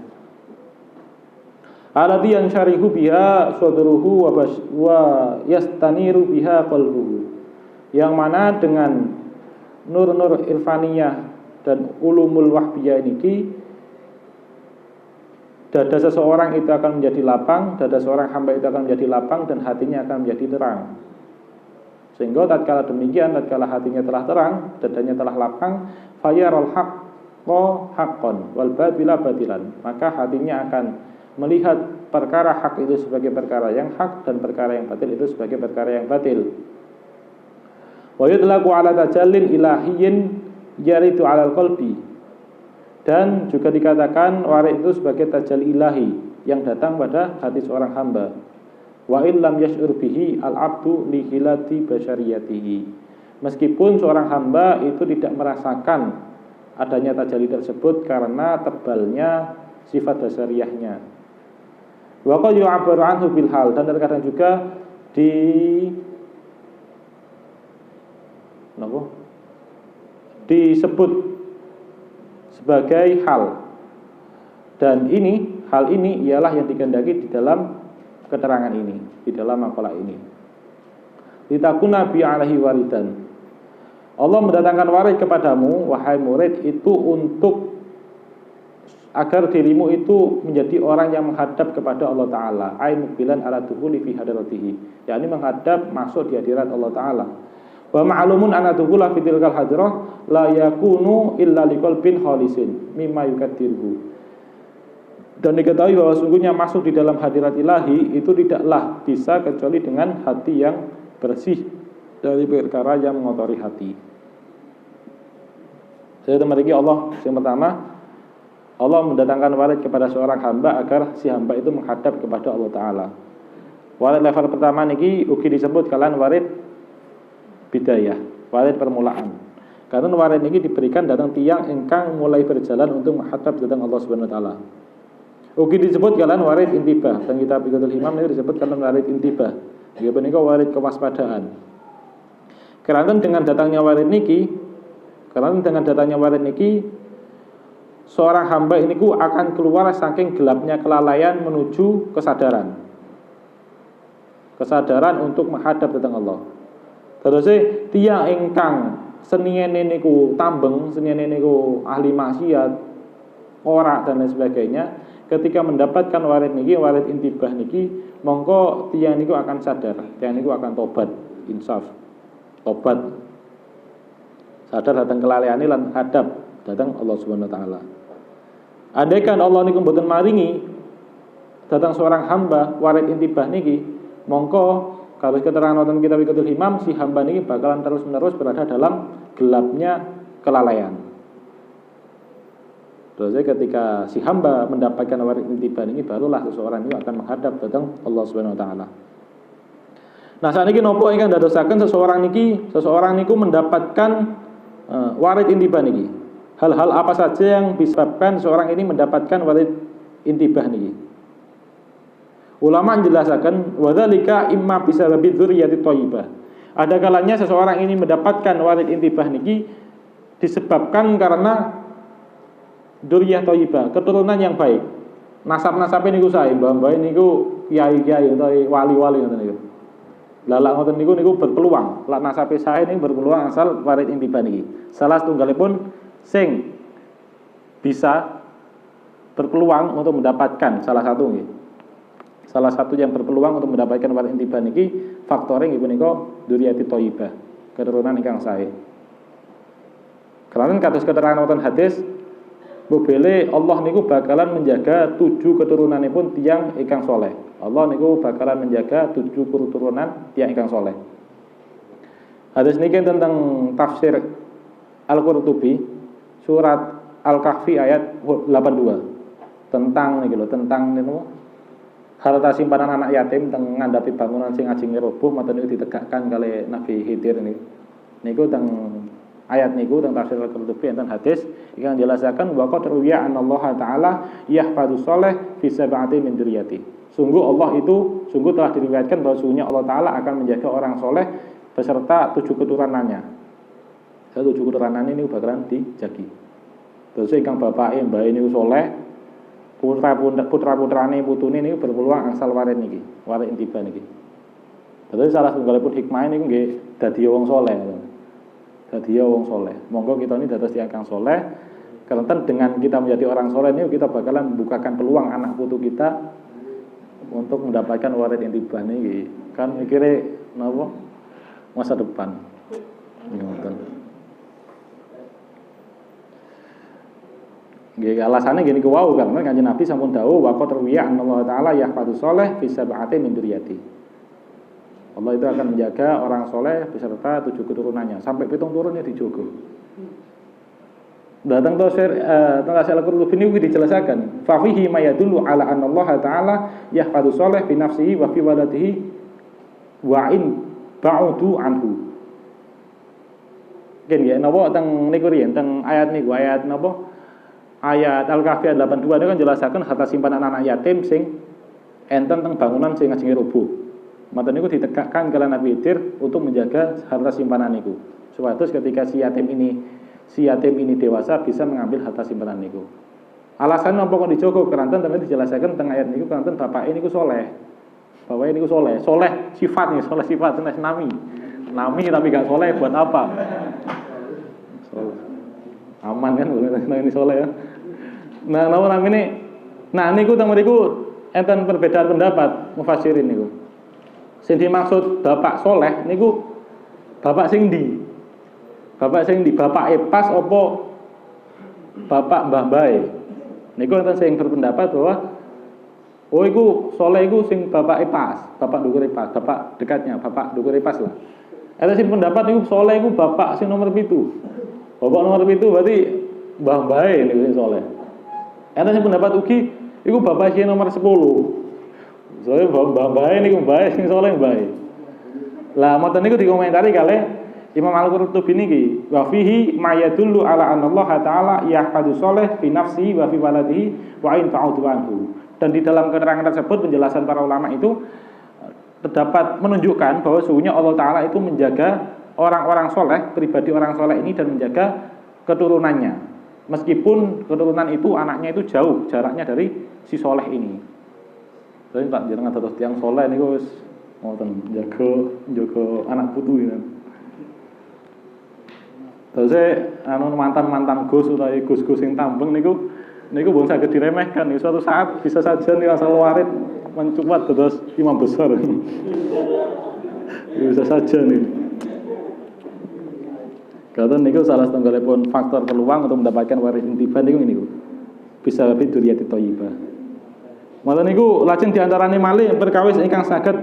Alladhi yansharihu biha sadruhu wa yastaniru biha qalbuhu. Yang mana dengan nur-nur irfaniyah dan ulumul wahbiyah ini, dada seseorang itu akan menjadi lapang, dada seorang hamba itu akan menjadi lapang dan hatinya akan menjadi terang. Sehingga tatkala demikian, tatkala hatinya telah terang, dadanya telah lapang, fayaral haqqo haqqon wal batila batilan, maka hatinya akan melihat perkara hak itu sebagai perkara yang hak dan perkara yang batil itu sebagai perkara yang batil. Wa yudlaqu ala tajallin ilahiyyin yaridu alal qalbi, dan juga dikatakan warid itu sebagai tajalli ilahi yang datang pada hati seorang hamba. Wa illam yash'ur bihi al-'abdu li hilati basyariyatihi, meskipun seorang hamba itu tidak merasakan adanya tajalli tersebut karena tebalnya sifat dasariyahnya. Wa qad yu'abbaru anhu bil hal, dan terkadang juga disebut sebagai hal. Dan hal ini ialah yang dikehendaki di dalam keterangan ini, di dalam makalah ini. Litakuna bi alaihi waridan, Allah mendatangkan warid kepadamu wahai murid itu untuk agar dirimu itu menjadi orang yang menghadap kepada Allah Ta'ala, ay muqbilan ala dukhuli fi hadratihi, yakni menghadap masuk di hadirat Allah Ta'ala. Wa ma'lumun anna dukhula fi tilkal hadrah la yakunu illa liqalbin khalisin mimma yukaddirhu. Dan diketahui bahwa sungguhnya masuk di dalam hadirat ilahi itu tidaklah bisa kecuali dengan hati yang bersih dari perkara yang mengotori hati. Saya memiliki Allah yang pertama, Allah mendatangkan warid kepada seorang hamba agar si hamba itu menghadap kepada Allah Ta'ala. Warid level pertama niki ugi disebut kalian warid bidayah, warid permulaan. Karena warid niki diberikan datang tiang engkang mulai berjalan untuk menghadap datang Allah Subhanahu Wa Ta'ala. Ugi disebut kalian warid intibah, dan kitab Iqatul Himam ini disebut kalian warid intibah. Dia menika warid kewaspadaan. Karena dengan datangnya warid niki, seorang hamba ini akan keluar saking gelapnya kelalaian menuju kesadaran. Kesadaran untuk menghadap datang Allah. Terus tiang ingkang seniyene niku tambeng, seniyene niku ahli maksiat, ora dan lain sebagainya, ketika mendapatkan warid niki, warid intibah niki, mongko tiang niku akan sadar, tiang niku akan tobat, insaf, tobat, sadar datang kelalaiane lan hadap datang Allah Subhanahu Wa Ta'ala. Andaikan Allah niku mboten maringi datang seorang hamba warid intibah niki, mongko kalau keterangan wonten kitab Iqatul Himam, si hamba niki bakalan terus-menerus berada dalam gelapnya kelalaian. Terus ketika si hamba mendapatkan warid intibah ini, barulah seseorang itu akan menghadap datang Allah Subhanahu Wa Ta'ala. Nah, saat ini nopo ingkang dadosaken seseorang niku mendapatkan warid intibah niki. Hal-hal apa saja yang disebabkan seorang ini mendapatkan warid intibah niki? Ulama menjelaskan wadzalika imma bisababi dzurriyyati thayyibah. Ada kalanya seseorang ini mendapatkan warid intibah niki disebabkan karena dzurriyyah thayyibah, keturunan yang baik. Nasab-nasabe niku sae, mbah-mbah niku kiai-kiai utawa wali-wali ngoten niku. Lah ngoten niku berpeluang, lak nasabe sae niku berpeluang asal warid intibah niki. Salah setunggalipun sing bisa berpeluang untuk mendapatkan salah satu yang berpeluang untuk mendapatkan warid intibah niki faktore nggih punika dzurriyyati thayyibah, keturunan ingkang sae. Karena kados keterangan wonten hadis bobele Allah niku bakalan menjaga 7 keturunanipun tiyang ingkang soleh. Allah niku bakalan menjaga 7 keturunan tiyang ingkang soleh. Hadis niki tentang tafsir Al-Qurtubi surat Al-Kahfi ayat 82. Tentang niki lho, tentang niku harta simpanan anak yatim teng ngandhapi bangunan sing ajenge roboh mboten niku ditegakkan kali Nabi Khidir niku teng ayat niku teng tafsir Al-Qurtubi enten hadis ingkang jelasaken wa qad ruwiya anallaha taala yahfadzu sholih fi sab'ati min dzurriyyati. Sungguh telah diriwayatkan bahwa sungguhnya Allah taala akan menjaga orang soleh beserta 7 keturunannya. 7 keturunan ini bakalan dijagi. Terus ingkang bapake mbahe niku saleh, putra-putrane putune niku berpeluang angsal warit niki, warit intiba niki. Terus salah setunggalipun hikmah niku nggih dadi wong saleh. Dadi wong saleh. Monggo kita ini dados tiyang kang saleh. Karena dengan kita menjadi orang saleh ini kita bakalan membukakan peluang anak putu kita untuk mendapatkan warit intiba niki. Kan mikire napa? Masa depan. Ngoten. Nggih alasane gini ku wau karena Kanjeng Nabi sampun dawuh wa qad ruwiya Allah taala yahfadzu sholih fi sab'ati min dzurriyyati. Allah itu akan menjaga orang soleh beserta 7 keturunannya sampai 7 turunnya dijogo. Datang tafsir tafsir Al-Qurtubi ini dijelaskan fa fihi ma yadullu ala anna Allah taala yahfadzu sholih fi nafsihi wa fi waladihi wa in ba'udu anhu. Gen ya napa teng niku riyen teng ayat niku ayat napa? Ayat Al-Kahfi 82 itu kan jelaskan harta simpanan anak yatim sing enten teng bangunan sing ngajenge rubuh. Mata niku ditegakkan kalian Nabi Khidir untuk menjaga harta simpanan niku. Supaya terus ketika si yatim ini dewasa bisa mengambil harta simpanan niku. Alasan napa kok dijogo keranten tapi dijelaskan teng ayat niku keranten bapak ini niku soleh. Bapak ini niku soleh. Soleh sifatnya, soleh sifat tenan nami. Nami tapi gak soleh buat apa? Soleh. Aman kan ini soleh ya. Nah, nama ini, nah niku teng mriku enten perbedaan pendapat mufassirin niku. Sing dimaksud bapak soleh niku bapak sing ndi? Bapak sing ndi? Bapak pas apa bapak mbah-mbahe? Niku enten sing berpendapat bahwa oh iku soleh iku sing bapak pas, bapak ndukure pas, bapak dekatnya, bapak ndukure pas lah. Enten sing pendapat niku soleh iku bapak sing nomor 7. Bapak nomor 7 berarti mbah-mbahe niku sing soleh. Enten sing pendapat ugi iku bapak sing nomor 10. Soale mbah-mbahe niku mbahe sing soleh mbahe. Lah mboten niku dikomentari kalih Imam Al-Qurtubi niki, wa fihi ma yadullu ala anna Allah taala yahfadzu sholih fi nafsihi wa fi waladihi wa in fa'udu anhu. Dan di dalam keterangan tersebut penjelasan para ulama itu terdapat menunjukkan bahwa sesungguhnya Allah taala itu menjaga orang-orang soleh, pribadi orang soleh ini dan menjaga keturunannya. Meskipun keturunan itu anaknya itu jauh jaraknya dari si soleh ini. Jadi Pak jenengan terus tiang soleh niku wis ngoten jaga anak putu ya. Terus mantan Gus utawi Gus-gus sing tambeng niku belum saged diremehkan. Suatu saat bisa saja nih asal warid mencuat terus imam besar. Bisa saja nih. Kata niku salah setunggalipun faktor peluang untuk mendapatkan waris intiba niku niku. Bisa lebih dzurriyyati thayyibah. Mala niku lajeng diantarane malih perkawis ingkang saged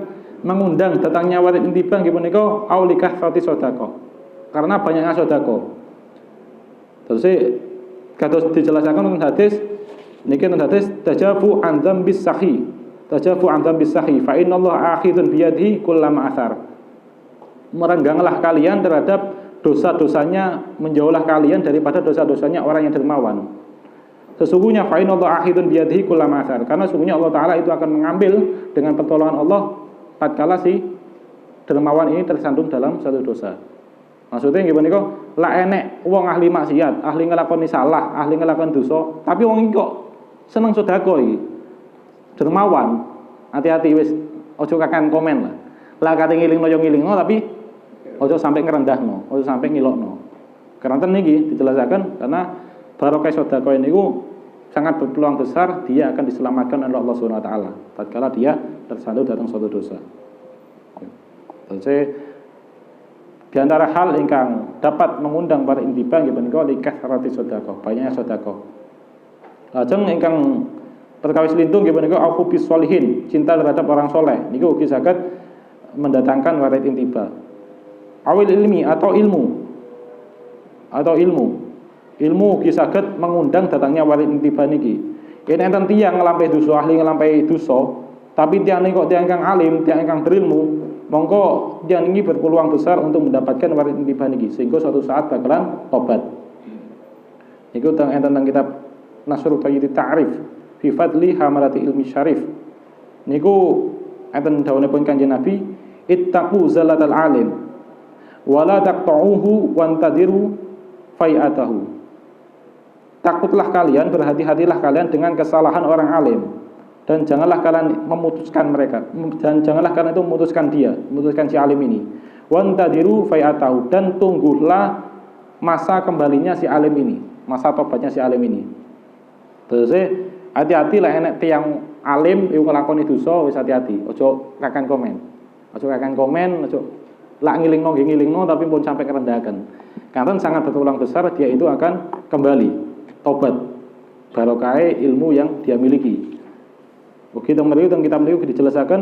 mengundang datangnya waris intiba nggih punika aulikah fati sedekah. Karena banyaknya sedekah. Terus kados dijelaskan tentang hadis niki tentang hadis tajafu an dzambis sahi. Tajafu an dzambis sahi fa innallaha akhidun biyadihi kullama athar. Merengganglah kalian terhadap dosa-dosanya, menjauhlah kalian daripada dosa-dosanya orang yang dermawan. Sesungguhnya fa innallaha akhidun biyadihi kullama athar. Karena sesungguhnya Allah taala itu akan mengambil dengan pertolongan Allah tatkala si dermawan ini tersandung dalam satu dosa. Maksudnya nggih menika la enek wong ahli maksiat, ahli nglakoni salah, ahli nglakoni dosa, tapi wong iki kok seneng sedekah iki. Dermawan. Hati-hati wis aja kakan komen lah. Lah kate ngilingno yo ngilingno tapi aja sampai ngerendahno, aja sampai ngilokno. Karena niki dijelaskan karena barokah sedekah niku sangat berpeluang besar dia akan diselamatkan oleh Allah Subhanahu wa taala tatkala dia tersandung dalam suatu dosa. Terus di antara hal ingkang dapat mengundang para intiba nggih menika likathrati sedekah, banyaknya sedekah. Lajeng ingkang perkawis lintung nggih menika auhubis sholihin, cinta terhadap orang soleh. Niku ugi saged mendatangkan waris intiba. Awil ilmi atau ilmu. Ilmu ugi saged mengundang datangnya waris intiba niki. Yen enten tiyang nglampahi dosa, ahli nglampahi dosa, tapi tiyang niku kok tiyang ingkang alim, tiyang ingkang berilmu, mongko yang ini berpeluang besar untuk mendapatkan waris intiba niki sehingga suatu saat bakalan tobat. Niku tentang kitab Nasrul Qayyid Ta'rif fi fadli hamalati ilmi syarif. Niku enten dawuhipun Kanjeng Nabi, ittaqu zallatal alim Wala taqta'uhu wantadiru fai'atahu. Takutlah kalian, berhati-hatilah kalian dengan kesalahan orang alim, dan janganlah kalian memutuskan mereka, dan janganlah kalian itu memutuskan si alim ini. Wantadiru fai'atahu, dan tunggulah masa kembalinya si alim ini, masa tobatnya si alim ini. Terus hati-hati lah enek tiang alim iku nglakoni dosa, wis hati-hati. Ojo kakan komen, ojo lak ngilingno tapi pun sampai kerendahkan. Karena sangat bertulang besar dia itu akan kembali tobat barokah ilmu yang dia miliki. Oke, teng kitab mriku dijelaskan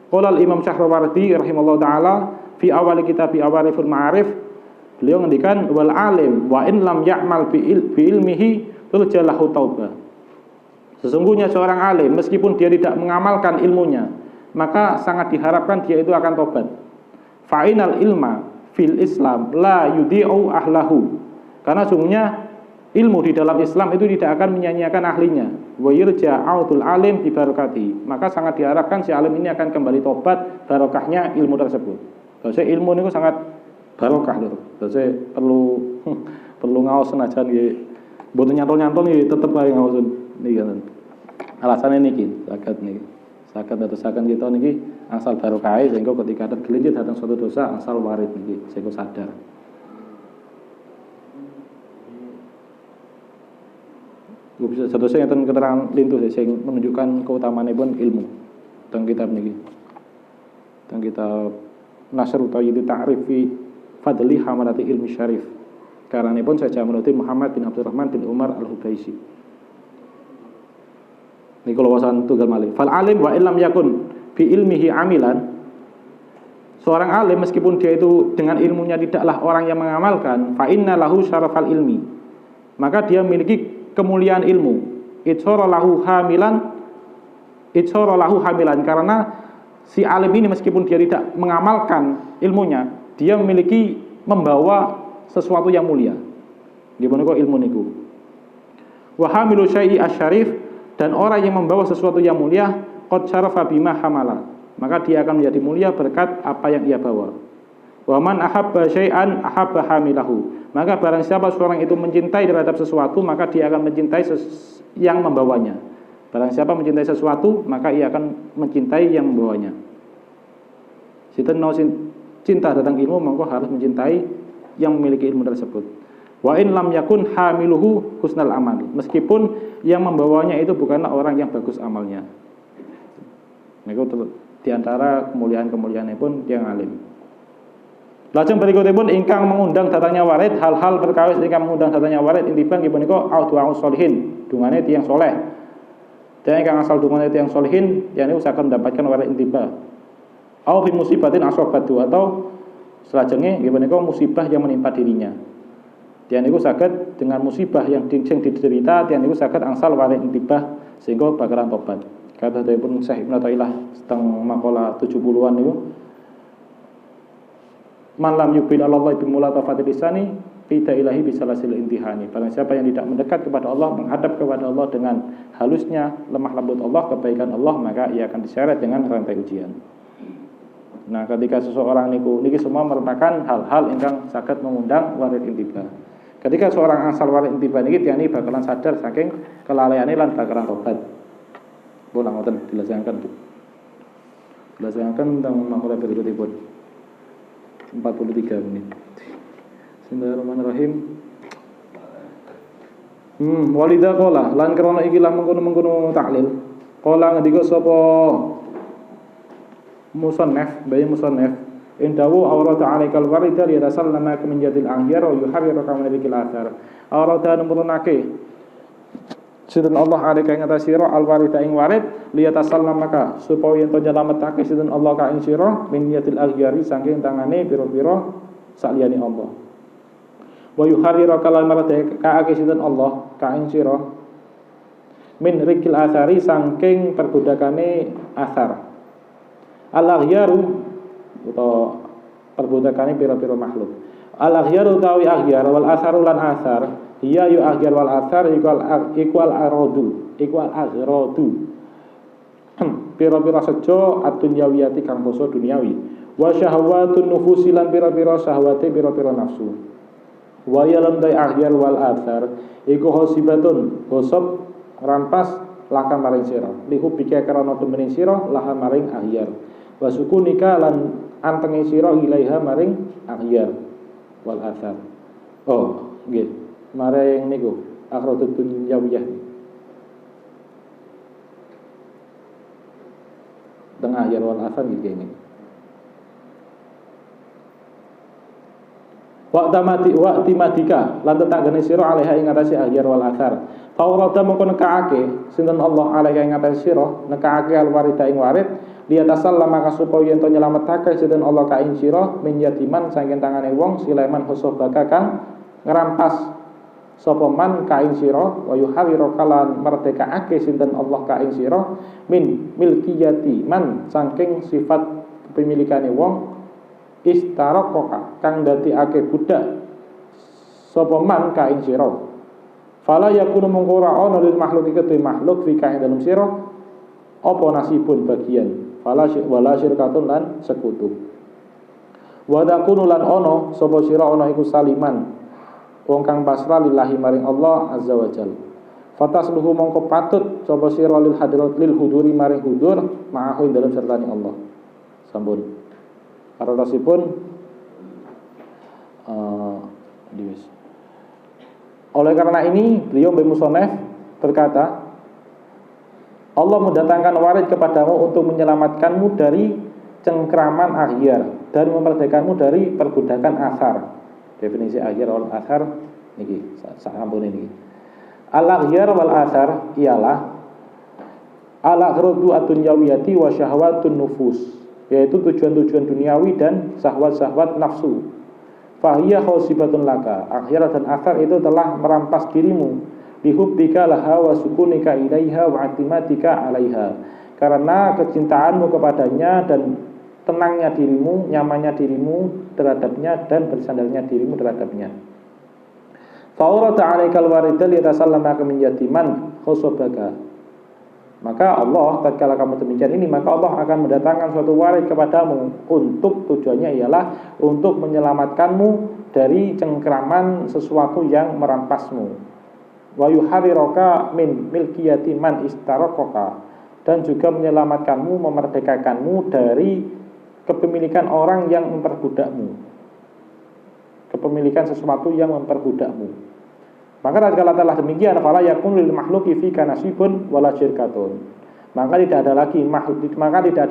qala Imam Syahrawardi rahimallahu taala fi awal kitab Awariful Ma'arif, beliau ngendikan wal alim wa in lam ya'mal bi ilmihi turjalahu taubah. Sesungguhnya seorang alim meskipun dia tidak mengamalkan ilmunya, maka sangat diharapkan dia itu akan tobat. Fa'inal ilma fil Islam la yudhi'u ahlahu. Karena sungguhnya ilmu di dalam Islam itu tidak akan menyia-nyiakan ahlinya. Wa yurja'ul alim bi barakati. Maka sangat diharapkan si alim ini akan kembali tobat barokahnya ilmu tersebut. Jadi ilmu ini sangat barokah lho. Jadi perlu ngaos senajan nggih. Mboten nyantol-nyantol nggih tetep ae ngaosun niki kan. Alasane niki saged niki. Saged dadosaken kita niki asal barokah sehingga ketika tergelincir datang suatu dosa asal warid niki sehingga sadar. Bisa seterusnya yang keterangan lintu sing menunjukkan keutamaanipun ilmu teng kitab niki. Teng kitab Nasrul Tayyib Ta'rif fi Fadli Hamalati Ilmi Syarif. Karanipun saja Jamaluddin Muhammad bin Abdurrahman bin Umar Al-Hubaisi. Niku lawasan tunggal malih. Fal alim wa illam yakun bi ilmihi amilan. Seorang alim meskipun dia itu dengan ilmunya tidaklah orang yang mengamalkan, fa inna lahu syarafal ilmi. Maka dia memiliki kemuliaan ilmu. Itsara lahu hamilan karena si alim ini meskipun dia tidak mengamalkan ilmunya, dia membawa sesuatu yang mulia. Gimana kok ilmu niku? Wa hamilu syai'i asyarif, dan orang yang membawa sesuatu yang mulia qad syarafa bima hamala, maka dia akan menjadi mulia berkat apa yang ia bawa. Wa man ahabba syai'an ahabba hamilahu, maka barang siapa seorang itu mencintai terhadap sesuatu, maka dia akan mencintai yang membawanya. Barang siapa mencintai sesuatu, maka ia akan mencintai yang membawanya. Sinten cinta tentang ilmu, maka harus mencintai yang memiliki ilmu tersebut. Wa in lam yakun hamiluhu husnal amal, meskipun yang membawanya itu bukanlah orang yang bagus amalnya. Niku diantara kemuliaan-kemuliaan pun yang alim. Lajeng berikutipun ingkang mengundang datangnya warid, hal-hal perkawis ingkang mengundang datangnya warid intibang nggih punika du'aus sholihin, dungane tiyang soleh. Dan ingkang asal dungane tiyang sholihin yen usahaken mendapatkan warid intibah. Au bi musibatin asobatu, atau selajenge nggih punika musibah yang menimpa dirinya. Tiyan niku saged dengan musibah yang diderita, tiyan niku saged angsal warid intibah sehingga bakalan tobat. Kata dipun Syekh Ibnu Athaillah teng makalah 70-an niku, man lam yubil Allah bi mulatafatil lisani fida ilahi bisalasil intihani. Barang siapa yang tidak mendekat kepada Allah, menghadap kepada Allah dengan halusnya lemah lembut Allah, kebaikan Allah, maka ia akan diseret dengan rantai ujian. Nah, ketika seseorang niki semua merupakan hal-hal ingkang saged mengundang warid intibah. Ketika seorang asal warid intibah niki tiyane bakalan sadar saking kelalaiane lan bakalan tobat. Pun ngoten dilajengaken. Dilajengaken tentang makalah berikutipun. 43 menit. Bismillahirrahmanirrahim. Walidha qala lan krana iki lah mengkono-mengkono taklil. Qala ngendika sapa musannaf, bayi musannaf, indawu awrata 'alaikal warida liyatasallama min jadil angyar wa yuharriruka min dzikil athar. Awrata numurunake sidin Allah alaika ing atas sira alwarida ing warid liyatasallama supaya ento nyelametake sidin Allah ka ing sira min jadil angyari saking tangane pira-pira saliyane Allah. Wa yuharriruka lan maradake sidin Allah ka ing sira min dzikil athari saking perbudakane athar. Al-aghyaru atau perbudakane pira-pira makhluk. Al-aghyaru tawi aghyar wal atharu lan athar, iya yu aghyar wal athar iku al-aradu, iku al-aghradu. Pira-pira sejo ad-dunyawiyati kang basa duniawi. wa syahwatun nufusi lan pira-pira syahwate pira-pira nafsu. Wa yalam dai ahyar wal athar iku hosibatun gosop rampas laka maring sira lihu bika karana temening sira laha maring ahyar wa sukunika lan antenge sira ilaiha maring ahyar wal athar. Oh nggih maring niku akhratud dunyawiyah tengah ahyar wal athar iki ini. Waktu madika lan tetanggane sira alaiha ing atase ahyar wal athar. Faurada mengko nekaake sinten Allah alaiha ing atase sira nekaake alwarida ing warid liyatasallama kasupaya ento nyelametake sinten Allah ka ing sira min yatiman saking tangane wong Sulaiman husabaka kang ngrampas sapa man ka ing sira wa yuhawira kalan merdekaake sinten Allah ka ing sira min milkiyati man saking sifat kepemilikane wong istarokoka kang dadekake budak sapa man ka ing sira fala yakunu mongko ora ana lil makhluki kedhe makhluk fi ka ing dalem sira apa nasibun bagian wala syirkatun lan sekutu wa takunu lan ana sapa sira ana iku saliman wong kang pasrah lillahi maring Allah azza wa jalla fatasluhu mongko patut sapa sira lil hadrat lil huduri maring hudur ma'ahu ing dalem sertane Allah sampun. Karosipun oleh karena ini beliau Musonef berkata Allah mendatangkan warid kepadamu untuk menyelamatkanmu dari cengkraman ahyar dan memerdekakanmu dari perbudakan athar. Definisi ahyar wal athar niki sampun niki. Al ahyar wal athar ialah al-aghradu ad-dunyawiyati wa syahwatun nufus, yaitu tujuan-tujuan duniawi dan syahwat-syahwat nafsu. Fahiyah khosibatun laka, akhirat dan akhir itu telah merampas dirimu lihubbika laha wa sukunika ilaiha wa atimatika alaiha, karena kecintaanmu kepadanya dan tenangnya dirimu, nyamannya dirimu terhadapnya dan bersandarnya dirimu terhadapnya. Fa'urata alaikal waridal yatasallamaka min yatiman khosobaka, maka Allah tatkala kamu demikian ini maka Allah akan mendatangkan suatu warid kepadamu untuk tujuannya ialah untuk menyelamatkanmu dari cengkraman sesuatu yang merampasmu. Wa yuhariraka min milkiyati man istarokoka, dan juga menyelamatkanmu, memerdekakanmu dari kepemilikan orang yang memperbudakmu, kepemilikan sesuatu yang memperbudakmu. Maka tatkala telah demikian, fala yakun lil makhluqi fika nasibun wala syirkatun, maka tidak ada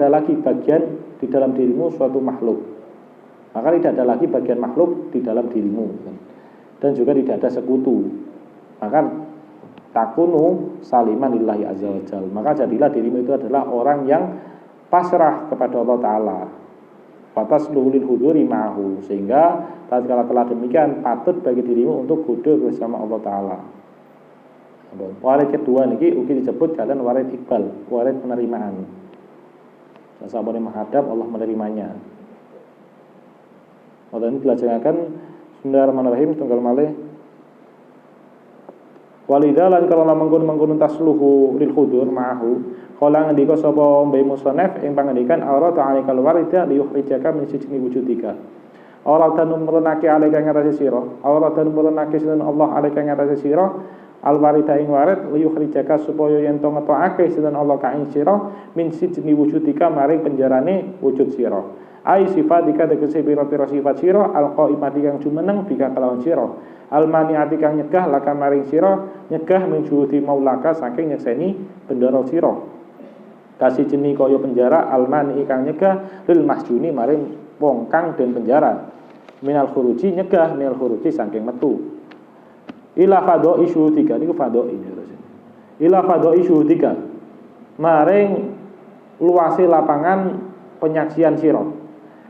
lagi bagian di dalam dirimu suatu makhluk. Maka tidak ada lagi bagian makhluk di dalam dirimu, dan juga tidak ada sekutu. Maka takunu saliman lillahi azza wa jalla, maka jadilah dirimu itu adalah orang yang pasrah kepada Allah Ta'ala. Fatasluhu lil huduri ma'ahu, sehingga tatkala telah demikian patut bagi dirimu untuk hudur bersama Allah Ta'ala. Warid kedua niki ugi disebut kalian warid iqbal, warid penerimaan. Sasampune menghadap Allah menerimanya. Ini dilajengaken Bismillahirrahmanirrahim tunggal malih. Walidalan kalau menggun tasluhu lil hudur ma'ahu, kala ngendika sapa Mbah Musonef ing pangendikan aurata alikal warida liyukhrijaka min sijni wujudika. Auratan numrunake alika ing atase sira, auratan numrunake sinten Allah alika ing atase sira al warida ing warid liyukhrijaka supaya yen to ngetokake sinten Allah ka ing sira min sijni wujudika maring penjarane wujud sira. Ai sifatika tegese pira-pira sifat sira alqaimati kang jumeneng bika kelawan sira. Almaniati kang nyegah laka maring sira, nyegah menjuhudi maulaka saking nyekseni bendara sira. Kasih jenis kaya penjara almani kang nyegah lil mahjuni maring wong kang den penjara. Minal khuruji nyegah minal khuruji saking metu. Ila fadoi syuhudika niku fadoi. Ila fadoi syuhudika maring luase lapangan penyaksian sira.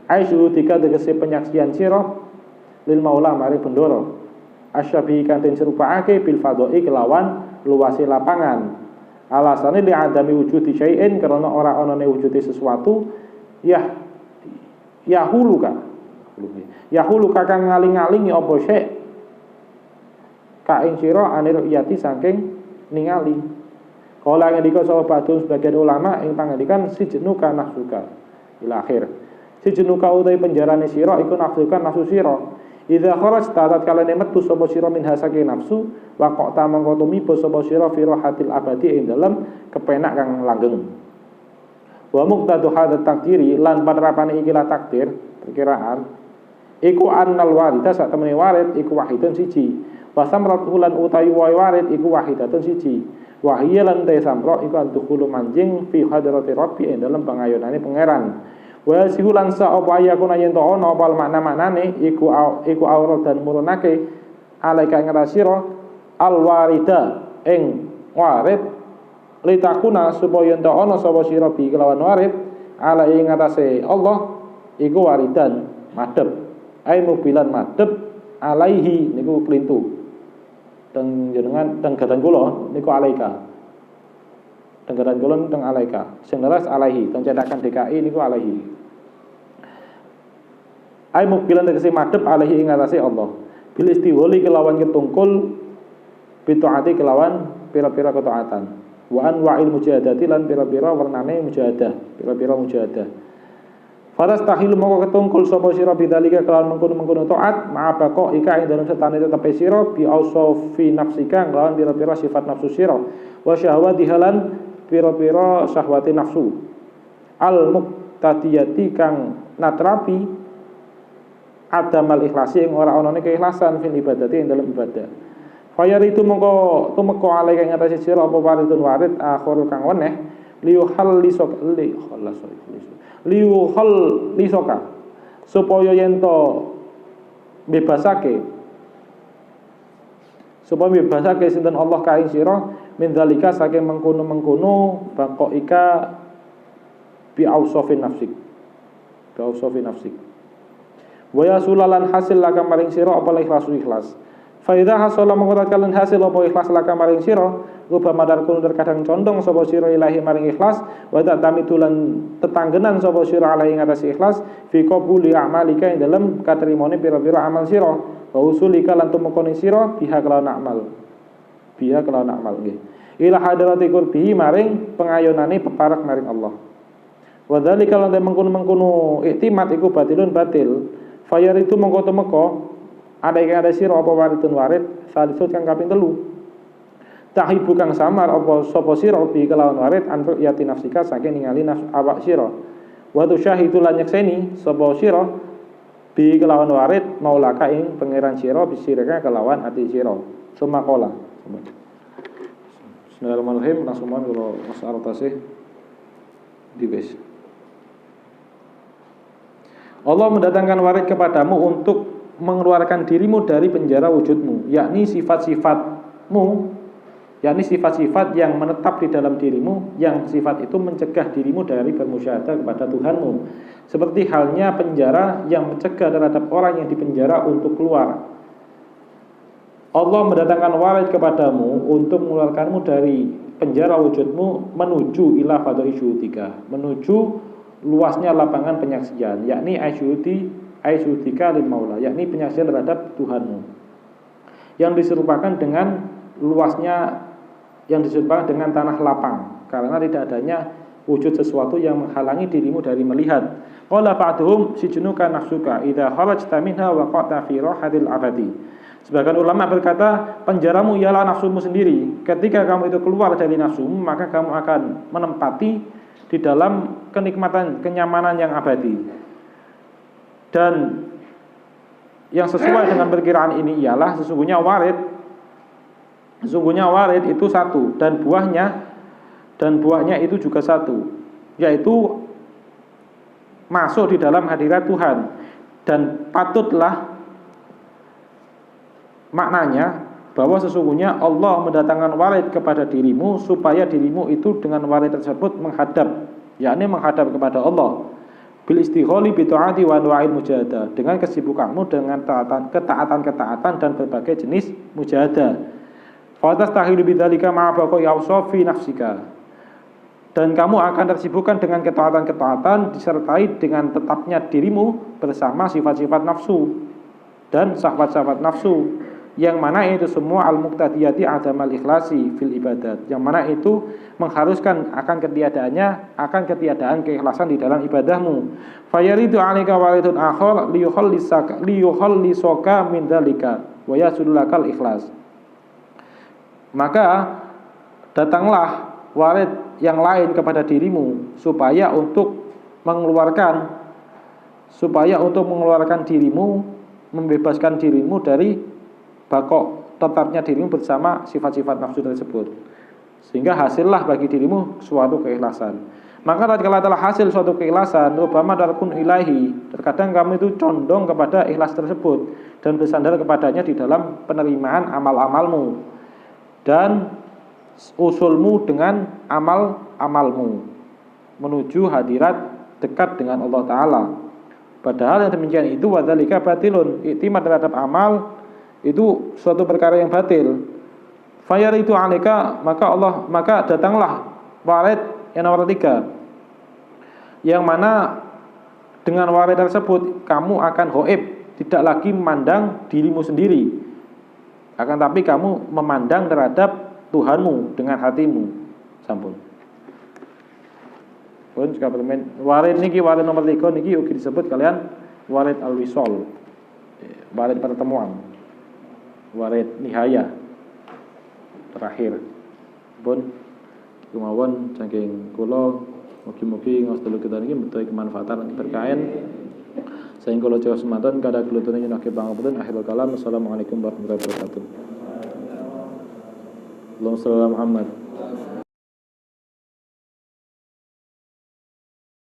Ai syuhudika tegese penyaksian sira lil maula maring bendara. Asyabihi kan den serupaake bil fadoi kelawan luase lapangan. Alasane li adami wujudi syai'in, karena ora anane wujude sesuatu yahuluka kang ngaling-alingi apa syai' ka ing sira anir iyati saking ningali. Kala ngendika sapa badun sebagian ulama ing pangendikan sijnu kana suka ila akhir. Sijunuka utai penjarane sira iku nafsukan nafsu sira. Idza kharajta tatkala metu sapa sira min hasake nafsu wa qata mangko tumiba sapa sira fi rahatil abadi ing dalem kepenak kang langgeng. Wa muqtadu hadat takdiri lan panrapane ikilah takdir perkiraan iku annal warida sak temene warid iku wahidun siji. Wa samratu lan utawi warid iku wahidatun siji. Wa hiya lan ta samra iku antukhulu manjing fi hadrati rabbi ing dalem pangayonane pangeran. Wa sihulan sa apa ayakuna yen to ana apa makna-maknane iku aurat dan murunake alaika ing rasira alwarida ing warid litakuna supaya yen to ana sapa sira bi kelawan warid ala ing atase Allah iku waridan madhep ai mobilan madhep alaihi niku klintu teng jenengan teng gadan kula niku alaika teng gadan kula teng alaika sing leres alaihi teng cetakan DKI niku alaihi ai mobilan tegese madhep alaihi ing atase Allah bil istiwali kelawan ketungkul bitaati kelawan pira-pira ketaatan wa anwa'il mujahadati lan pira-pira warnane mujahadah pira-pira mujahadah faras tahil moko ketungkul sapa sira bidzalika kelawan mengkono-mengkono taat ma'abaqo ika ing dalem setane tetep sira bi ausofi nafsika kelawan pira-pira sifat nafsu sira wa syahwati halan pira-pira syahwati nafsu al muqtadiyati kang natrapi adamal ikhlasi ing ora anane keikhlasan fil ibadati ing dalam ibadah. Fayar itu mongko tumeka alai kang ngatasi sira apa waridun warid akhir kang weneh liyuhal lisoka supaya yen to bebasake sinten Allah ka ing sira min dzalika saking mengkono-mengkono baqaika bi ausofin nafsik wa yasulalan hasil laka maring sira apa ikhlas fa idza hasala mengkotakan hasil apa ikhlas laka maring sira rupa madarkun terkadang condong sapa sira ilahi maring ikhlas wa ta tamitulan tetanggenan sapa sira alahi ngatas ikhlas fi qabuli a'malika ing dalem katerimone pira-pira amal sira wa usulika lan tumekone sira biha kelawan amal nggih ila hadrati qurbi maring pengayonane peparak maring Allah wa dzalika lan mengkono iktimat iku batilun batil fayar itu mengko temeka ada yang ada sira apa waridun warid salisut kang kaping 3 tahibu kang samar apa sapa sira bi kelawan warid antuk yati nafsika saking ningali nafs awak sira wa tusyahidu lan nyekseni sapa sira bi kelawan warid maulaka ing pangeran sira bisiraka kelawan ati sira sumakola Bismillahirrahmanirrahim langsung mon kula masalah tasih diwis Allah mendatangkan warid kepadamu untuk mengeluarkan dirimu dari penjara wujudmu, yakni sifat-sifat yang menetap di dalam dirimu, yang sifat itu mencegah dirimu dari bermusyahadah kepada Tuhanmu, seperti halnya penjara yang mencegah terhadap orang yang dipenjara untuk keluar. Allah mendatangkan warid kepadamu untuk mengeluarkanmu dari penjara wujudmu menuju ila fadai syuhudika, menuju luasnya lapangan penyaksian, yakni aisyudika lil maula, yakni penyaksian terhadap Tuhanmu, yang diserupakan dengan tanah lapang, karena tidak adanya wujud sesuatu yang menghalangi dirimu dari melihat. Qala ba'duhum sijunuka nafsuka idza kharajta minha wa qata fi rahatil abadi. Sebagian ulama berkata, penjaramu ialah nafsumu sendiri. Ketika kamu itu keluar dari nafsumu, maka kamu akan menempati di dalam kenikmatan, kenyamanan yang abadi. Dan yang sesuai dengan perkiraan ini ialah sesungguhnya warid itu satu, dan buahnya itu juga satu, yaitu masuk di dalam hadirat Tuhan. Dan patutlah maknanya bahwa sesungguhnya Allah mendatangkan warid kepada dirimu supaya dirimu itu dengan warid tersebut menghadap kepada Allah bil istigholi bi taati wa anwa'il mujahadah, dengan kesibukanmu dengan ketaatan dan berbagai jenis mujahadah. Fa tastahilu bidzalika ma'a baqi awsafi nafsika, dan kamu akan tersibukkan dengan ketaatan disertai dengan tetapnya dirimu bersama sifat-sifat nafsu dan syahwat-syahwat nafsu. yang mana itu semua al-muqtadiyati adamal ikhlasi fil ibadat, yang mana itu mengharuskan akan ketiadaan keikhlasan di dalam ibadahmu. Fayaridu 'alaika walidun akhar liyukhallisaka min dzalika wa yasululakal ikhlas. Maka datanglah walid yang lain kepada dirimu supaya untuk mengeluarkan dirimu, membebaskan dirimu dari bakok tetapnya dirimu bersama sifat-sifat nafsu tersebut, sehingga hasillah bagi dirimu suatu keikhlasan. Maka tatkala telah hasil suatu keikhlasan, rubama darkun ilahi, terkadang kamu itu condong kepada ikhlas tersebut dan bersandar kepadanya di dalam penerimaan amal-amalmu dan usulmu dengan amal-amalmu menuju hadirat dekat dengan Allah Ta'ala. Padahal yang demikian itu wadzalika batilun, iktimad terhadap amal itu suatu perkara yang batil. Fayaridu 'alaika, maka datanglah walid yang nomor 3, yang mana dengan walid tersebut kamu akan ghaib, tidak lagi memandang dirimu sendiri, akan tapi kamu memandang terhadap Tuhanmu dengan hatimu. Sampun. Pun kapan walid niki, walid nomor 3 niki ugi disebut kalian walid al-wisol, walid pertemuan, walid nihaya terakhir. Pun kemawon saking kula mugi-mugi ngostelu kita niki metuhi kemanfaatan berkahen. Saking kula jaos semanten kada kelutune nyunaken pangapunten. Akhirul kalam. Assalamualaikum warahmatullahi wabarakatuh. Allahumma shalli ala Muhammad.